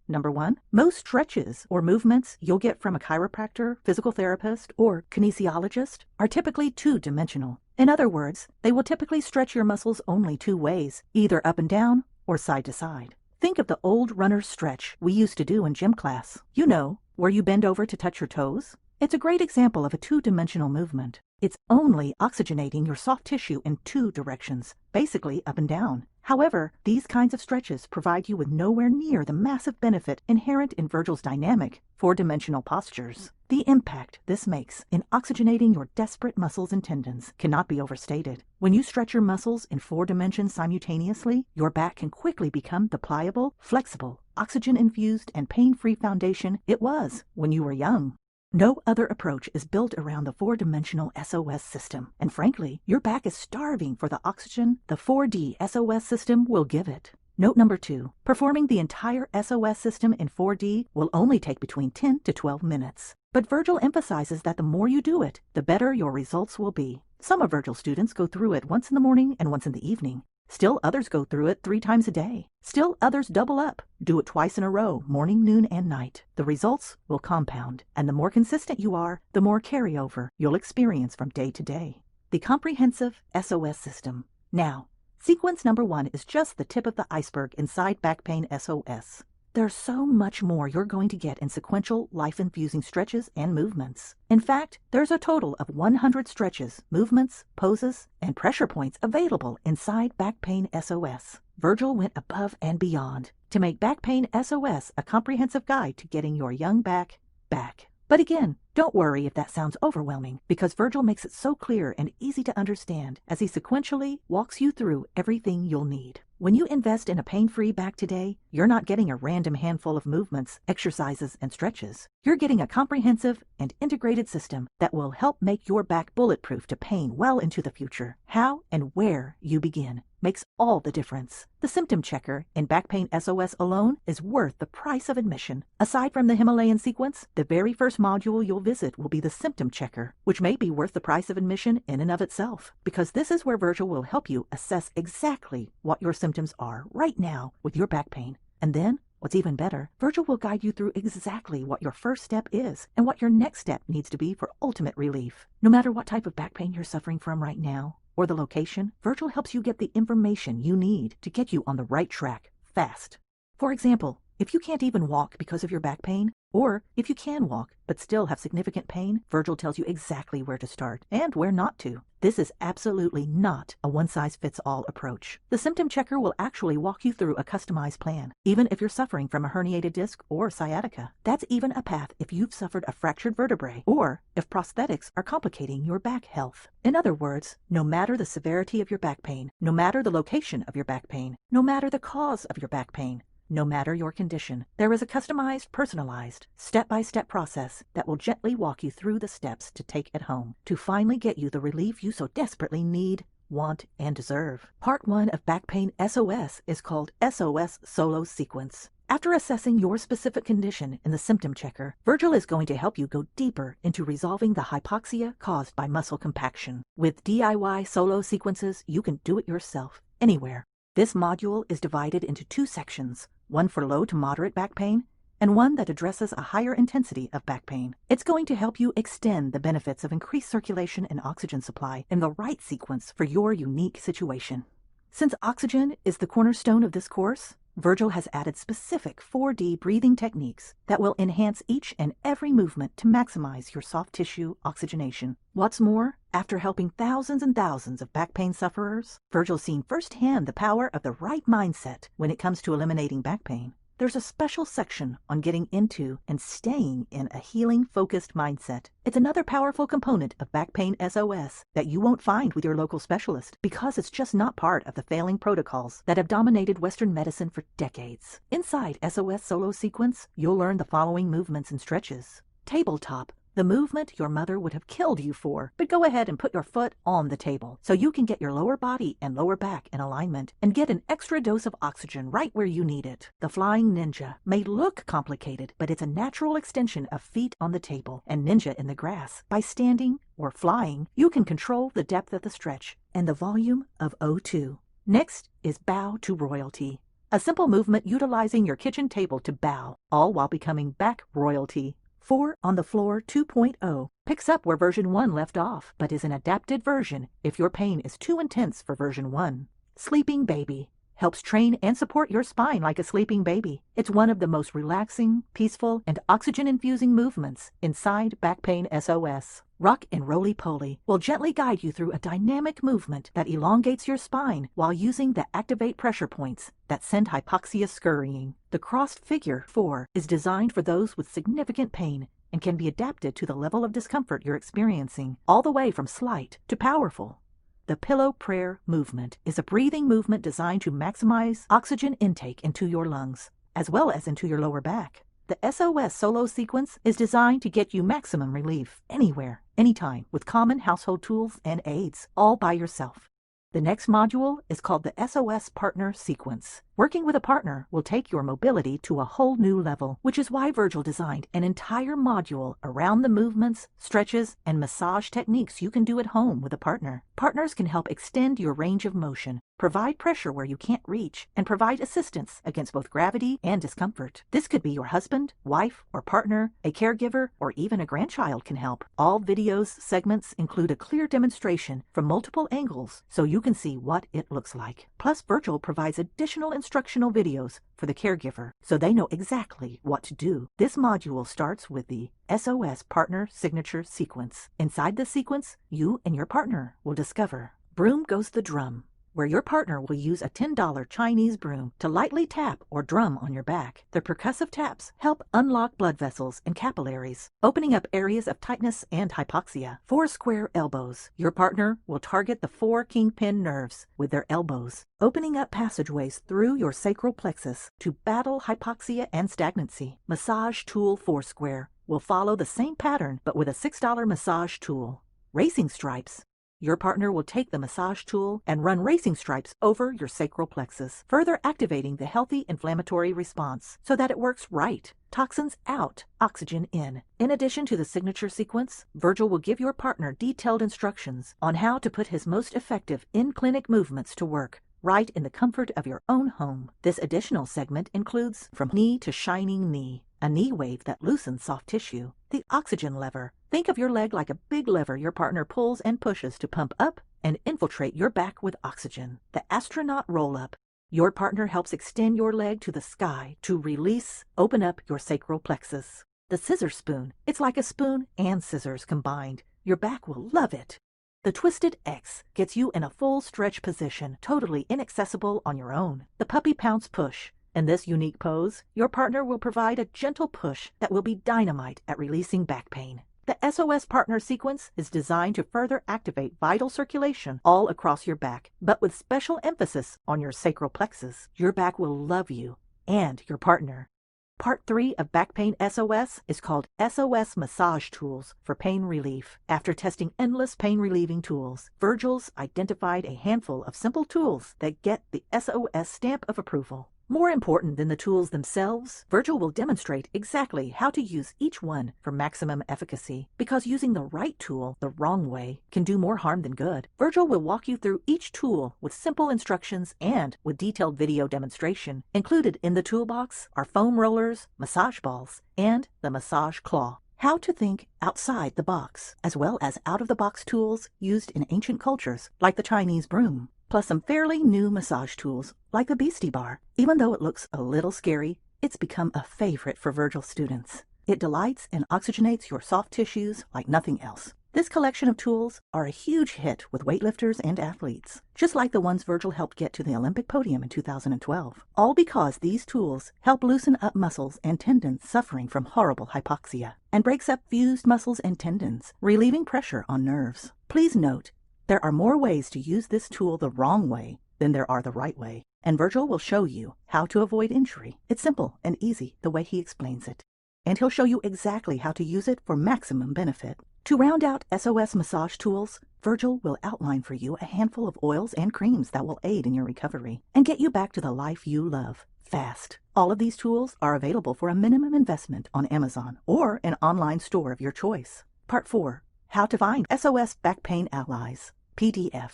Number 1, most stretches or movements you'll get from a chiropractor, physical therapist, or kinesiologist are typically 2-dimensional. In other words, they will typically stretch your muscles only 2 ways, either up and down or side to side. Think of the old runner's stretch we used to do in gym class. You know, where you bend over to touch your toes? It's a great example of a 2-dimensional movement. It's only oxygenating your soft tissue in 2 directions, basically up and down. However, these kinds of stretches provide you with nowhere near the massive benefit inherent in Virgil's dynamic, four-dimensional postures. The impact this makes in oxygenating your desperate muscles and tendons cannot be overstated. When you stretch your muscles in 4 dimensions simultaneously, your back can quickly become the pliable, flexible, oxygen-infused, and pain-free foundation it was when you were young. No other approach is built around the 4-dimensional SOS system, and frankly, your back is starving for the oxygen the 4D SOS system will give it. Note number 2. Performing the entire SOS system in 4D will only take between 10 to 12 minutes. But Virgil emphasizes that the more you do it, the better your results will be. Some of Virgil's students go through it once in the morning and once in the evening. Still others go through it 3 times a day. Still others double up, do it twice in a row, morning, noon, and night. The results will compound, and the more consistent you are, the more carryover you'll experience from day to day. The comprehensive SOS system. Now, sequence number 1 is just the tip of the iceberg inside Back Pain SOS. There's so much more you're going to get in sequential, life-infusing stretches and movements. In fact, there's a total of 100 stretches, movements, poses, and pressure points available inside Back Pain SOS. Virgil went above and beyond to make Back Pain SOS a comprehensive guide to getting your young back back. But again, don't worry if that sounds overwhelming, because Virgil makes it so clear and easy to understand as he sequentially walks you through everything you'll need. When you invest in a pain-free back today, you're not getting a random handful of movements, exercises, and stretches. You're getting a comprehensive and integrated system that will help make your back bulletproof to pain well into the future. How and where you begin makes all the difference. The symptom checker in Back Pain SOS alone is worth the price of admission. Aside from the Himalayan sequence, the very first module you'll visit will be the symptom checker, which may be worth the price of admission in and of itself, because this is where Virgil will help you assess exactly what your symptoms are right now with your back pain. And then, what's even better, Virgil will guide you through exactly what your first step is and what your next step needs to be for ultimate relief. No matter what type of back pain you're suffering from right now, or the location, Virgil helps you get the information you need to get you on the right track fast. For example, if you can't even walk because of your back pain, or if you can walk but still have significant pain, Virgil tells you exactly where to start and where not to. This is absolutely not a one-size-fits-all approach. The symptom checker will actually walk you through a customized plan, even if you're suffering from a herniated disc or sciatica. That's even a path if you've suffered a fractured vertebrae, or if prosthetics are complicating your back health. In other words, no matter the severity of your back pain, no matter the location of your back pain, no matter the cause of your back pain, no matter your condition, there is a customized, personalized, step-by-step process that will gently walk you through the steps to take it home, to finally get you the relief you so desperately need, want, and deserve. Part 1 of Back Pain SOS is called SOS Solo Sequence. After assessing your specific condition in the symptom checker, Virgil is going to help you go deeper into resolving the hypoxia caused by muscle compaction. With DIY solo sequences, you can do it yourself, anywhere. This module is divided into 2 sections, one for low to moderate back pain, and one that addresses a higher intensity of back pain. It's going to help you extend the benefits of increased circulation and oxygen supply in the right sequence for your unique situation. Since oxygen is the cornerstone of this course, Virgil has added specific 4D breathing techniques that will enhance each and every movement to maximize your soft tissue oxygenation. What's more, after helping thousands and thousands of back pain sufferers, Virgil's seen firsthand the power of the right mindset when it comes to eliminating back pain. There's a special section on getting into and staying in a healing-focused mindset. It's another powerful component of Back Pain SOS that you won't find with your local specialist, because it's just not part of the failing protocols that have dominated Western medicine for decades. Inside SOS Solo Sequence, you'll learn the following movements and stretches. Tabletop, the movement your mother would have killed you for, but go ahead and put your foot on the table so you can get your lower body and lower back in alignment and get an extra dose of oxygen right where you need it. The Flying Ninja may look complicated, but it's a natural extension of feet on the table and ninja in the grass. By standing or flying, you can control the depth of the stretch and the volume of O2. Next is Bow to Royalty, a simple movement utilizing your kitchen table to bow, all while becoming back royalty. 4 on the Floor 2.0 picks up where version 1 left off, but is an adapted version if your pain is too intense for version 1. Sleeping Baby helps train and support your spine like a sleeping baby. It's one of the most relaxing, peaceful, and oxygen-infusing movements inside Back Pain SOS. Rock and Roly-Poly will gently guide you through a dynamic movement that elongates your spine while using the activate pressure points that send hypoxia scurrying. The crossed figure 4 is designed for those with significant pain and can be adapted to the level of discomfort you're experiencing, all the way from slight to powerful. The Pillow Prayer movement is a breathing movement designed to maximize oxygen intake into your lungs, as well as into your lower back. The SOS solo sequence is designed to get you maximum relief anywhere, anytime, with common household tools and aids, all by yourself. The next module is called the SOS Partner Sequence. Working with a partner will take your mobility to a whole new level, which is why Virgil designed an entire module around the movements, stretches, and massage techniques you can do at home with a partner. Partners can help extend your range of motion, provide pressure where you can't reach, and provide assistance against both gravity and discomfort. This could be your husband, wife, or partner, a caregiver, or even a grandchild can help. All videos segments include a clear demonstration from multiple angles so you can see what it looks like. Plus, Virgil provides additional instructional videos for the caregiver so they know exactly what to do. This module starts with the SOS Partner Signature Sequence. Inside the sequence, you and your partner will discover Broom Goes the Drum, where your partner will use a $10 Chinese broom to lightly tap or drum on your back. The percussive taps help unlock blood vessels and capillaries, opening up areas of tightness and hypoxia. 4 square elbows. Your partner will target the 4 kingpin nerves with their elbows, opening up passageways through your sacral plexus to battle hypoxia and stagnancy. Massage Tool 4 square will follow the same pattern but with a $6 massage tool. Racing stripes. Your partner will take the massage tool and run racing stripes over your sacral plexus, further activating the healthy inflammatory response so that it works right. Toxins out, oxygen in. In addition to the signature sequence, Virgil will give your partner detailed instructions on how to put his most effective in-clinic movements to work, right in the comfort of your own home. This additional segment includes From Knee to Shining Knee, a knee wave that loosens soft tissue. The oxygen lever. Think of your leg like a big lever your partner pulls and pushes to pump up and infiltrate your back with oxygen. The astronaut roll-up. Your partner helps extend your leg to the sky to release, open up your sacral plexus. The scissor spoon. It's like a spoon and scissors combined. Your back will love it. The Twisted X gets you in a full stretch position, totally inaccessible on your own. The Puppy Pounce Push. In this unique pose, your partner will provide a gentle push that will be dynamite at releasing back pain. The SOS Partner Sequence is designed to further activate vital circulation all across your back, but with special emphasis on your sacral plexus. Your back will love you and your partner. Part 3 of Back Pain SOS is called SOS Massage Tools for Pain Relief. After testing endless pain-relieving tools, Virgil's identified a handful of simple tools that get the SOS stamp of approval. More important than the tools themselves, Virgil will demonstrate exactly how to use each one for maximum efficacy, because using the right tool the wrong way can do more harm than good. Virgil will walk you through each tool with simple instructions and with detailed video demonstration. Included in the toolbox are foam rollers, massage balls, and the massage claw. How to think outside the box, as well as out-of-the-box tools used in ancient cultures, like the Chinese broom, plus some fairly new massage tools, like the Beastie Bar. Even though it looks a little scary, it's become a favorite for Virgil students. It delights and oxygenates your soft tissues like nothing else. This collection of tools are a huge hit with weightlifters and athletes, just like the ones Virgil helped get to the Olympic podium in 2012. All because these tools help loosen up muscles and tendons suffering from horrible hypoxia, and breaks up fused muscles and tendons, relieving pressure on nerves. Please note, there are more ways to use this tool the wrong way than there are the right way, and Virgil will show you how to avoid injury. It's simple and easy the way he explains it, and he'll show you exactly how to use it for maximum benefit. To round out SOS massage tools, Virgil will outline for you a handful of oils and creams that will aid in your recovery and get you back to the life you love fast. All of these tools are available for a minimum investment on Amazon or an online store of your choice. Part 4. How to Find SOS Back Pain Allies, PDF.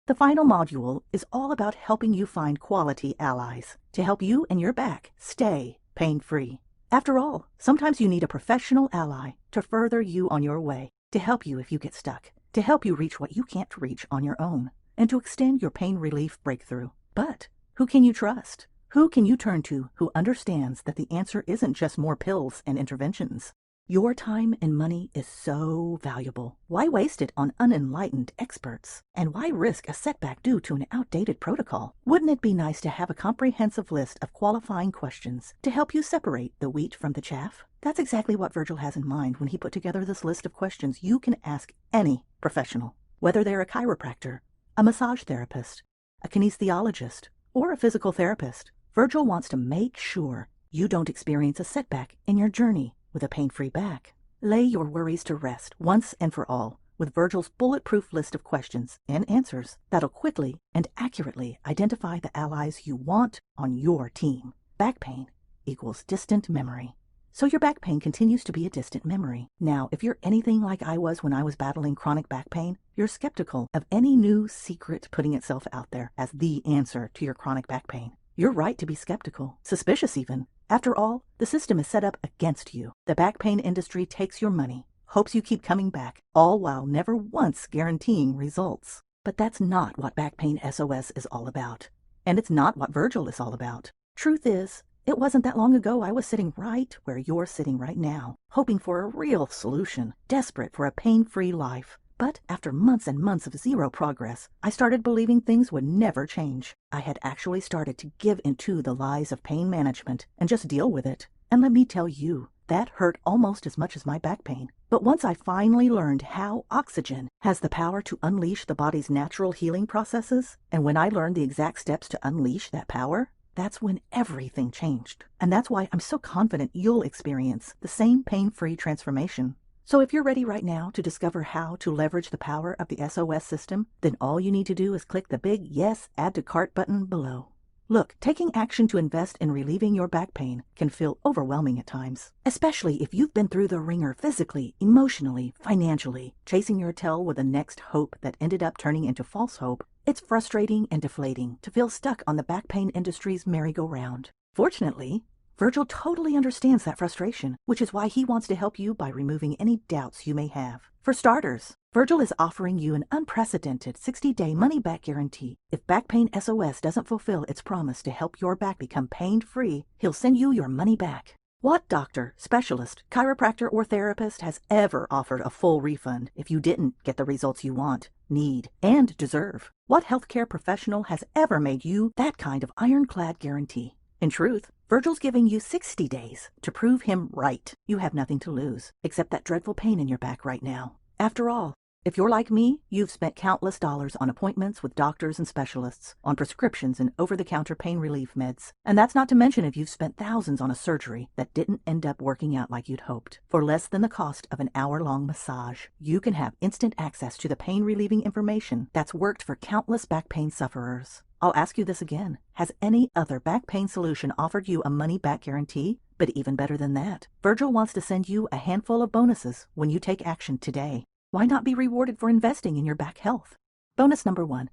The final module is all about helping you find quality allies to help you and your back stay pain-free. After all, sometimes you need a professional ally to further you on your way, to help you if you get stuck, to help you reach what you can't reach on your own, and to extend your pain relief breakthrough. But who can you trust? Who can you turn to who understands that the answer isn't just more pills and interventions? Your time and money is so valuable. Why waste it on unenlightened experts? And why risk a setback due to an outdated protocol? Wouldn't it be nice to have a comprehensive list of qualifying questions to help you separate the wheat from the chaff? That's exactly what Virgil has in mind when he put together this list of questions you can ask any professional, whether they're a chiropractor, a massage therapist, a kinesiologist, or a physical therapist. Virgil wants to make sure you don't experience a setback in your journey with a pain-free back. Lay your worries to rest once and for all with Virgil's bulletproof list of questions and answers that'll quickly and accurately identify the allies you want on your team. Back pain equals distant memory. So your back pain continues to be a distant memory. Now, if you're anything like I was when I was battling chronic back pain, you're skeptical of any new secret putting itself out there as the answer to your chronic back pain. You're right to be skeptical, suspicious even. After all, the system is set up against you. The back pain industry takes your money, hopes you keep coming back, all while never once guaranteeing results. But that's not what Back Pain SOS is all about. And it's not what Virgil is all about. Truth is, it wasn't that long ago I was sitting right where you're sitting right now, hoping for a real solution, desperate for a pain-free life. But after months and months of zero progress, I started believing things would never change. I had actually started to give into the lies of pain management and just deal with it. And let me tell you, that hurt almost as much as my back pain. But once I finally learned how oxygen has the power to unleash the body's natural healing processes, and when I learned the exact steps to unleash that power, that's when everything changed. And that's why I'm so confident you'll experience the same pain-free transformation. So if you're ready right now to discover how to leverage the power of the SOS system, then all you need to do is click the big Yes, Add to Cart button below. Look, taking action to invest in relieving your back pain can feel overwhelming at times, especially if you've been through the ringer physically, emotionally, financially, chasing your tail with the next hope that ended up turning into false hope. It's frustrating and deflating to feel stuck on the back pain industry's merry-go-round. Fortunately, Virgil totally understands that frustration, which is why he wants to help you by removing any doubts you may have. For starters, Virgil is offering you an unprecedented 60-day money-back guarantee. If Back Pain SOS doesn't fulfill its promise to help your back become pain-free, he'll send you your money back. What doctor, specialist, chiropractor, or therapist has ever offered a full refund if you didn't get the results you want, need, and deserve? What healthcare professional has ever made you that kind of ironclad guarantee? In truth, Virgil's giving you 60 days to prove him right. You have nothing to lose, except that dreadful pain in your back right now. After all, if you're like me, you've spent countless dollars on appointments with doctors and specialists, on prescriptions and over-the-counter pain relief meds. And that's not to mention if you've spent thousands on a surgery that didn't end up working out like you'd hoped. For less than the cost of an hour-long massage, you can have instant access to the pain-relieving information that's worked for countless back pain sufferers. I'll ask you this again. Has any other back pain solution offered you a money-back guarantee? But even better than that, Virgil wants to send you a handful of bonuses when you take action today. Why not be rewarded for investing in your back health? Bonus number 1,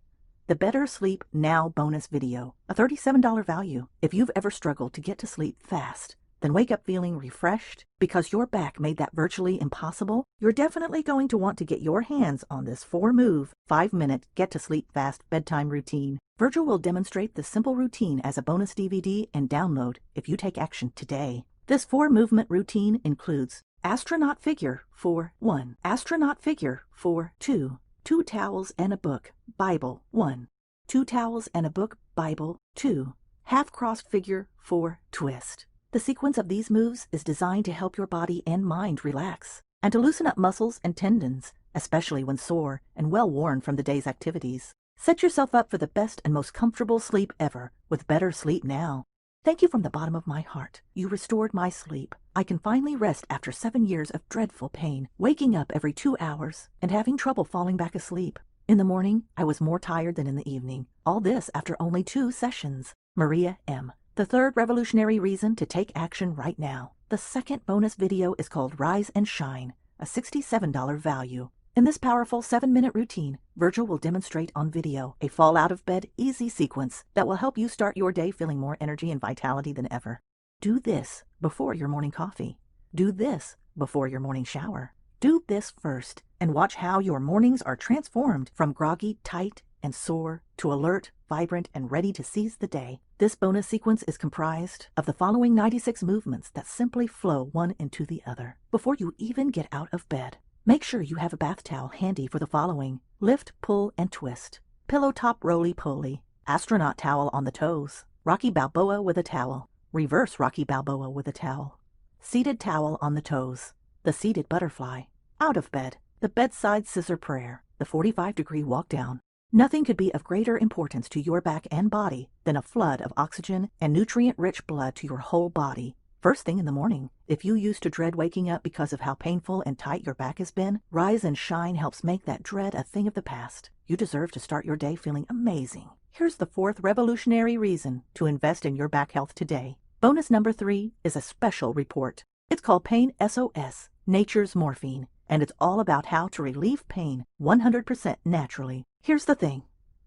the Better Sleep Now bonus video, a $37 value. If you've ever struggled to get to sleep fast, then wake up feeling refreshed because your back made that virtually impossible, you're definitely going to want to get your hands on this 4-move, 5-minute get-to-sleep fast bedtime routine. Virgil will demonstrate this simple routine as a bonus DVD and download if you take action today. This 4-movement routine includes astronaut figure for 1, astronaut figure for 2, 2 towels and a book, Bible 1, 2 towels and a book, Bible 2, half-cross figure for twist. The sequence of these moves is designed to help your body and mind relax, and to loosen up muscles and tendons, especially when sore and well-worn from the day's activities. Set yourself up for the best and most comfortable sleep ever with Better Sleep Now. Thank you from the bottom of my heart. You restored my sleep. I can finally rest after 7 years of dreadful pain, waking up every 2 hours and having trouble falling back asleep. In the morning, I was more tired than in the evening. All this after only 2 sessions. Maria M. The third revolutionary reason to take action right now. The second bonus video is called Rise and Shine, a $67 value. In this powerful 7-minute routine, Virgil will demonstrate on video a fall out of bed easy sequence that will help you start your day feeling more energy and vitality than ever. Do this before your morning coffee. Do this before your morning shower. Do this first and watch how your mornings are transformed from groggy, tight, and sore to alert, vibrant, and ready to seize the day. This bonus sequence is comprised of the following 96 movements that simply flow one into the other before you even get out of bed. Make sure you have a bath towel handy for the following: lift, pull, and twist, pillow top roly-poly, astronaut towel on the toes, Rocky Balboa with a towel, reverse Rocky Balboa with a towel, seated towel on the toes, the seated butterfly, out of bed, the bedside scissor prayer, the 45-degree walk down. Nothing could be of greater importance to your back and body than a flood of oxygen and nutrient-rich blood to your whole body. First thing in the morning, if you used to dread waking up because of how painful and tight your back has been, Rise and Shine helps make that dread a thing of the past. You deserve to start your day feeling amazing. Here's the 4th revolutionary reason to invest in your back health today. Bonus number 3 is a special report. It's called Pain SOS, Nature's Morphine, and it's all about how to relieve pain 100% naturally. Here's the thing.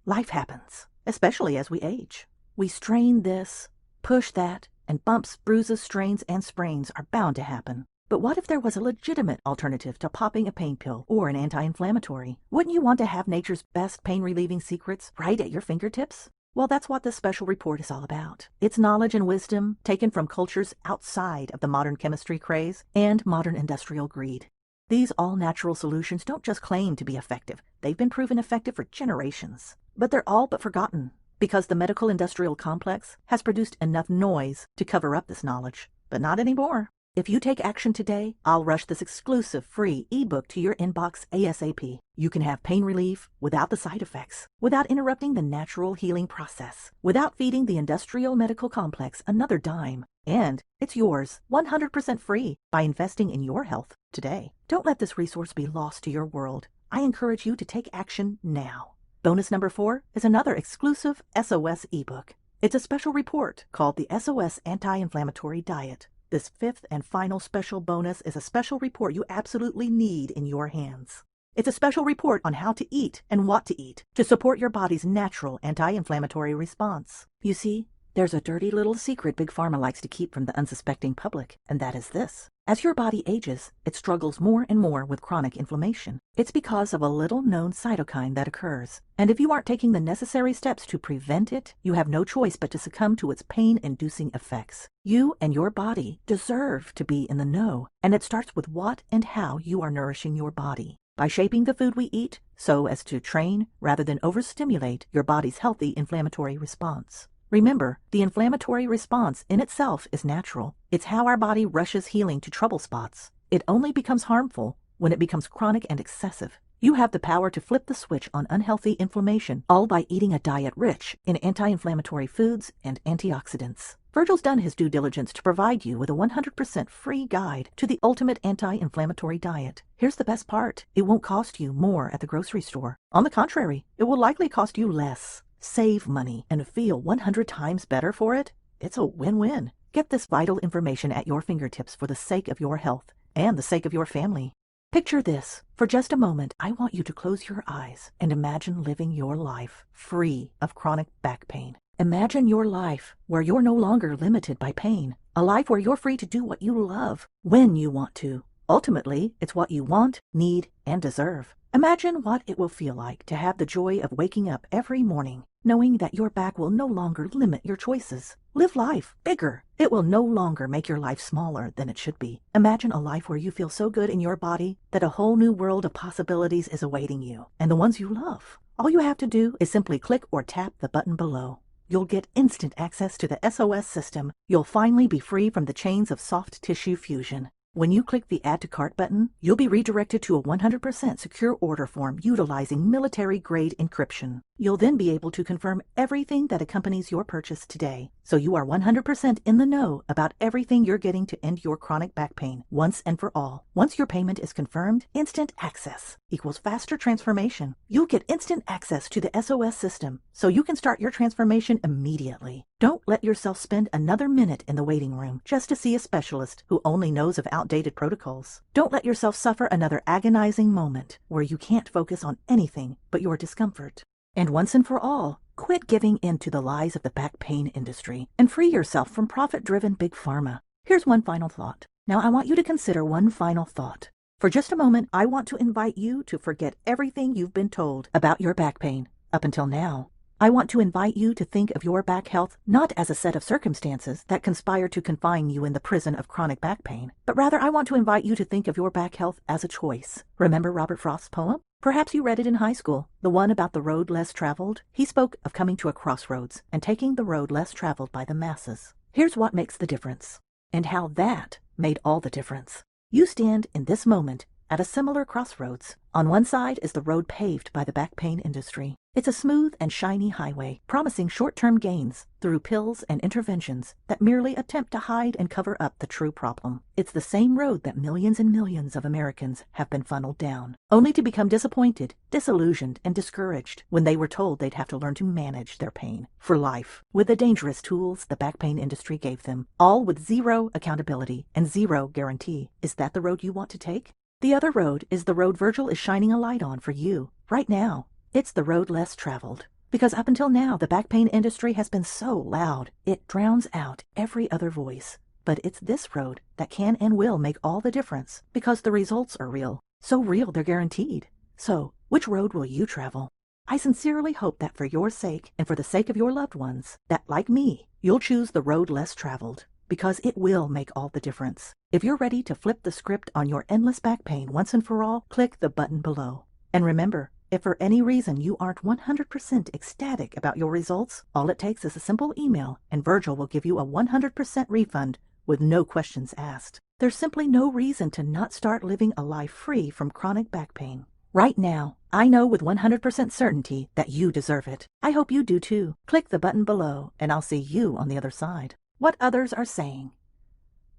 Life happens, especially as we age. We strain this, push that, and bumps, bruises, strains, and sprains are bound to happen. But what if there was a legitimate alternative to popping a pain pill or an anti-inflammatory? Wouldn't you want to have nature's best pain-relieving secrets right at your fingertips? Well, that's what this special report is all about. It's knowledge and wisdom taken from cultures outside of the modern chemistry craze and modern industrial greed. These all-natural solutions don't just claim to be effective. They've been proven effective for generations. But they're all but forgotten because the medical industrial complex has produced enough noise to cover up this knowledge. But not anymore. If you take action today, I'll rush this exclusive free ebook to your inbox ASAP. You can have pain relief without the side effects, without interrupting the natural healing process, without feeding the industrial medical complex another dime. And it's yours 100% free by investing in your health today. Don't let this resource be lost to your world. I encourage you to take action now. Bonus number 4 is another exclusive SOS ebook. It's a special report called the SOS Anti-Inflammatory Diet. This 5th and final special bonus is a special report you absolutely need in your hands. It's a special report on how to eat and what to eat to support your body's natural anti-inflammatory response. You see, there's a dirty little secret Big Pharma likes to keep from the unsuspecting public, and that is this. As your body ages, it struggles more and more with chronic inflammation. It's because of a little-known cytokine that occurs. And if you aren't taking the necessary steps to prevent it, you have no choice but to succumb to its pain-inducing effects. You and your body deserve to be in the know, and it starts with what and how you are nourishing your body. By shaping the food we eat so as to train rather than overstimulate your body's healthy inflammatory response. Remember, the inflammatory response in itself is natural. It's how our body rushes healing to trouble spots. It only becomes harmful when it becomes chronic and excessive. You have the power to flip the switch on unhealthy inflammation, all by eating a diet rich in anti-inflammatory foods and antioxidants. Virgil's done his due diligence to provide you with a 100% free guide to the ultimate anti-inflammatory diet. Here's the best part. It won't cost you more at the grocery store. On the contrary, it will likely cost you less. Save money and feel 100 times better for it? It's a win-win. Get this vital information at your fingertips for the sake of your health and the sake of your family. Picture this. For just a moment, I want you to close your eyes and imagine living your life free of chronic back pain. Imagine your life where you're no longer limited by pain. A life where you're free to do what you love when you want to. Ultimately, it's what you want, need, and deserve. Imagine what it will feel like to have the joy of waking up every morning, knowing that your back will no longer limit your choices. Live life bigger. It will no longer make your life smaller than it should be. Imagine a life where you feel so good in your body that a whole new world of possibilities is awaiting you, and the ones you love. All you have to do is simply click or tap the button below. You'll get instant access to the SOS system. You'll finally be free from the chains of soft tissue fusion. When you click the Add to Cart button, you'll be redirected to a 100% secure order form utilizing military-grade encryption. You'll then be able to confirm everything that accompanies your purchase today, so you are 100% in the know about everything you're getting to end your chronic back pain once and for all. Once your payment is confirmed, instant access equals faster transformation. You'll get instant access to the SOS system, so you can start your transformation immediately. Don't let yourself spend another minute in the waiting room just to see a specialist who only knows of outdated protocols. Don't let yourself suffer another agonizing moment where you can't focus on anything but your discomfort. And once and for all, quit giving in to the lies of the back pain industry and free yourself from profit-driven Big Pharma. Here's one final thought. Now I want you to consider one final thought. For just a moment, I want to invite you to forget everything you've been told about your back pain up until now. I want to invite you to think of your back health not as a set of circumstances that conspire to confine you in the prison of chronic back pain, but rather I want to invite you to think of your back health as a choice. Remember Robert Frost's poem? Perhaps you read it in high school, the one about the road less traveled. He spoke of coming to a crossroads and taking the road less traveled by the masses. Here's what makes the difference, and how that made all the difference. You stand in this moment at a similar crossroads. On one side is the road paved by the back pain industry. It's a smooth and shiny highway, promising short-term gains through pills and interventions that merely attempt to hide and cover up the true problem. It's the same road that millions and millions of Americans have been funneled down, only to become disappointed, disillusioned, and discouraged when they were told they'd have to learn to manage their pain for life with the dangerous tools the back pain industry gave them, all with zero accountability and zero guarantee. Is that the road you want to take? The other road is the road Virgil is shining a light on for you right now. It's the road less traveled. Because up until now, the back pain industry has been so loud, it drowns out every other voice. But it's this road that can and will make all the difference, because the results are real. So real they're guaranteed. So, which road will you travel? I sincerely hope that for your sake, and for the sake of your loved ones, that, like me, you'll choose the road less traveled, because it will make all the difference. If you're ready to flip the script on your endless back pain once and for all, click the button below. And remember, if for any reason you aren't 100% ecstatic about your results, all it takes is a simple email and Virgil will give you a 100% refund with no questions asked. There's simply no reason to not start living a life free from chronic back pain. Right now, I know with 100% certainty that you deserve it. I hope you do too. Click the button below and I'll see you on the other side. What others are saying.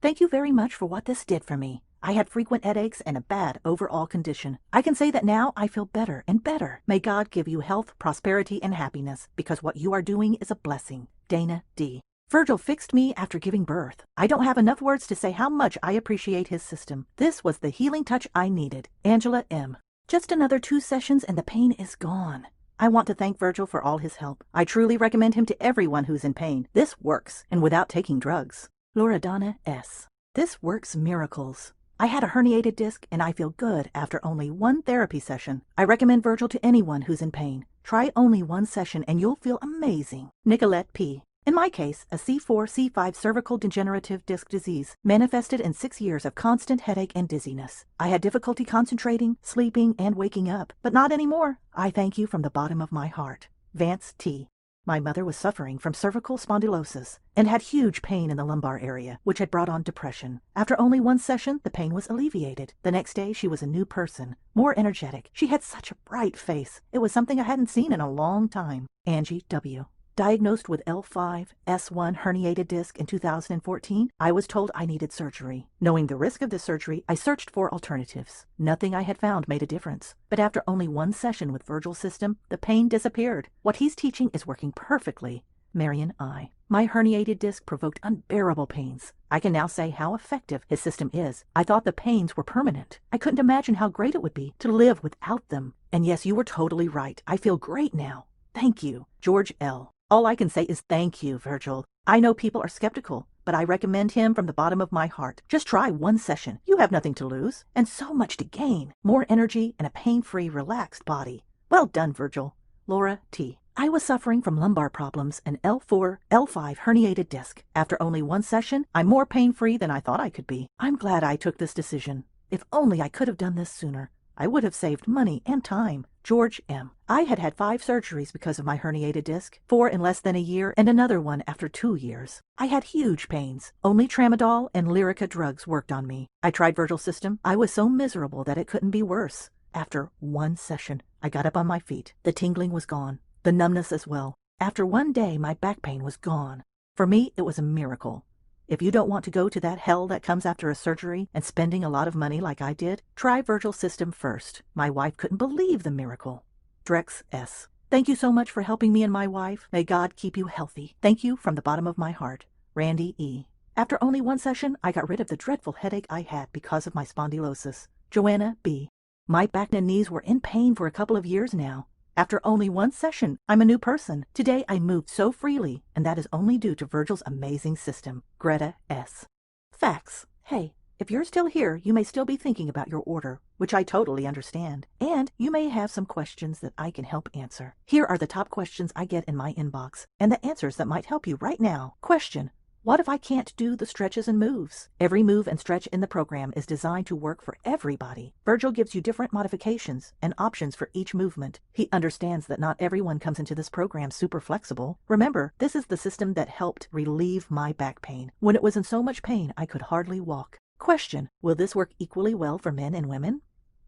Thank you very much for what this did for me. I had frequent headaches and a bad overall condition. I can say that now I feel better and better. May God give you health, prosperity, and happiness, because what you are doing is a blessing. Dana D. Virgil fixed me after giving birth. I don't have enough words to say how much I appreciate his system. This was the healing touch I needed. Angela M. Just another 2 sessions and the pain is gone. I want to thank Virgil for all his help. I truly recommend him to everyone who's in pain. This works, and without taking drugs. Loredana S. This works miracles. I had a herniated disc and I feel good after only 1 therapy session. I recommend Virgil to anyone who's in pain. Try only 1 session and you'll feel amazing. Nicolette P. In my case, a C4-C5 cervical degenerative disc disease manifested in 6 years of constant headache and dizziness. I had difficulty concentrating, sleeping, and waking up, but not anymore. I thank you from the bottom of my heart. Vance T. My mother was suffering from cervical spondylosis and had huge pain in the lumbar area, which had brought on depression. After only 1 session, the pain was alleviated. The next day, she was a new person, more energetic. She had such a bright face. It was something I hadn't seen in a long time. Angie W. Diagnosed with L5-S1 herniated disc in 2014, I was told I needed surgery. Knowing the risk of the surgery, I searched for alternatives. Nothing I had found made a difference. But after only 1 session with Virgil's system, the pain disappeared. What he's teaching is working perfectly. Marion I. My herniated disc provoked unbearable pains. I can now say how effective his system is. I thought the pains were permanent. I couldn't imagine how great it would be to live without them. And yes, you were totally right. I feel great now. Thank you. George L. All I can say is thank you, Virgil. I know people are skeptical, but I recommend him from the bottom of my heart. Just try 1 session. You have nothing to lose, and so much to gain. More energy and a pain-free, relaxed body. Well done, Virgil. Laura T. I was suffering from lumbar problems and L4, L5 herniated disc. After only 1 session, I'm more pain-free than I thought I could be. I'm glad I took this decision. If only I could have done this sooner. I would have saved money and time. George M. I had had 5 surgeries because of my herniated disc, 4 in less than a year and another one after 2 years. I had huge pains. Only Tramadol and Lyrica drugs worked on me. I tried Virgil's system. I was so miserable that it couldn't be worse. After 1 session, I got up on my feet. The tingling was gone. The numbness as well. After 1 day, my back pain was gone. For me, it was a miracle. If you don't want to go to that hell that comes after a surgery and spending a lot of money like I did, try Virgil's system first. My wife couldn't believe the miracle. Drex S. Thank you so much for helping me and my wife. May God keep you healthy. Thank you from the bottom of my heart. Randy E. After only 1 session, I got rid of the dreadful headache I had because of my spondylosis. Joanna B. My back and knees were in pain for a couple of years now. After only 1 session, I'm a new person. Today I moved so freely, and that is only due to Virgil's amazing system. Greta S. Facts. Hey, if you're still here, you may still be thinking about your order, which I totally understand. And you may have some questions that I can help answer. Here are the top questions I get in my inbox, and the answers that might help you right now. Question: what if I can't do the stretches and moves? Every move and stretch in the program is designed to work for everybody. Virgil gives you different modifications and options for each movement. He understands that not everyone comes into this program super flexible. Remember, this is the system that helped relieve my back pain. When it was in so much pain, I could hardly walk. Question: will this work equally well for men and women?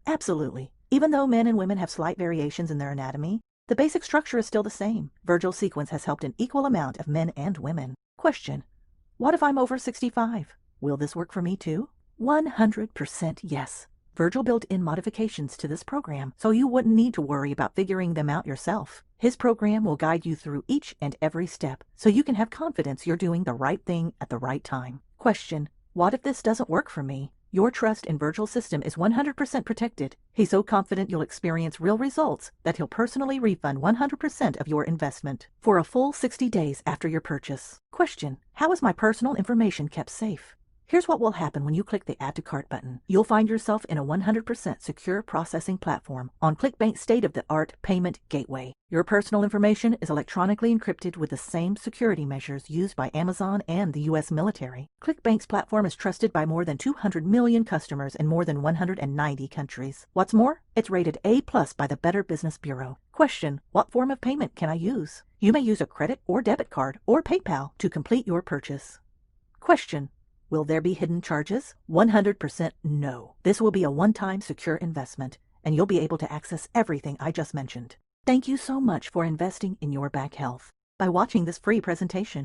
Absolutely. Even though men and women have slight variations in their anatomy, the basic structure is still the same. Virgil's sequence has helped an equal amount of men and women. Question: what if I'm over 65? Will this work for me too? 100% yes. Virgil built in modifications to this program, so you wouldn't need to worry about figuring them out yourself. His program will guide you through each and every step, so you can have confidence you're doing the right thing at the right time. Question: what if this doesn't work for me? Your trust in Virgil's system is 100% protected. He's so confident you'll experience real results that he'll personally refund 100% of your investment for a full 60 days after your purchase. Question: how is my personal information kept safe? Here's what will happen when you click the Add to Cart button. You'll find yourself in a 100% secure processing platform on ClickBank's state-of-the-art payment gateway. Your personal information is electronically encrypted with the same security measures used by Amazon and the U.S. military. ClickBank's platform is trusted by more than 200 million customers in more than 190 countries. What's more, it's rated A+ by the Better Business Bureau. Question: what form of payment can I use? You may use a credit or debit card or PayPal to complete your purchase. Question: will there be hidden charges? 100% no. This will be a one-time secure investment, and you'll be able to access everything I just mentioned. Thank you so much for investing in your back health by watching this free presentation.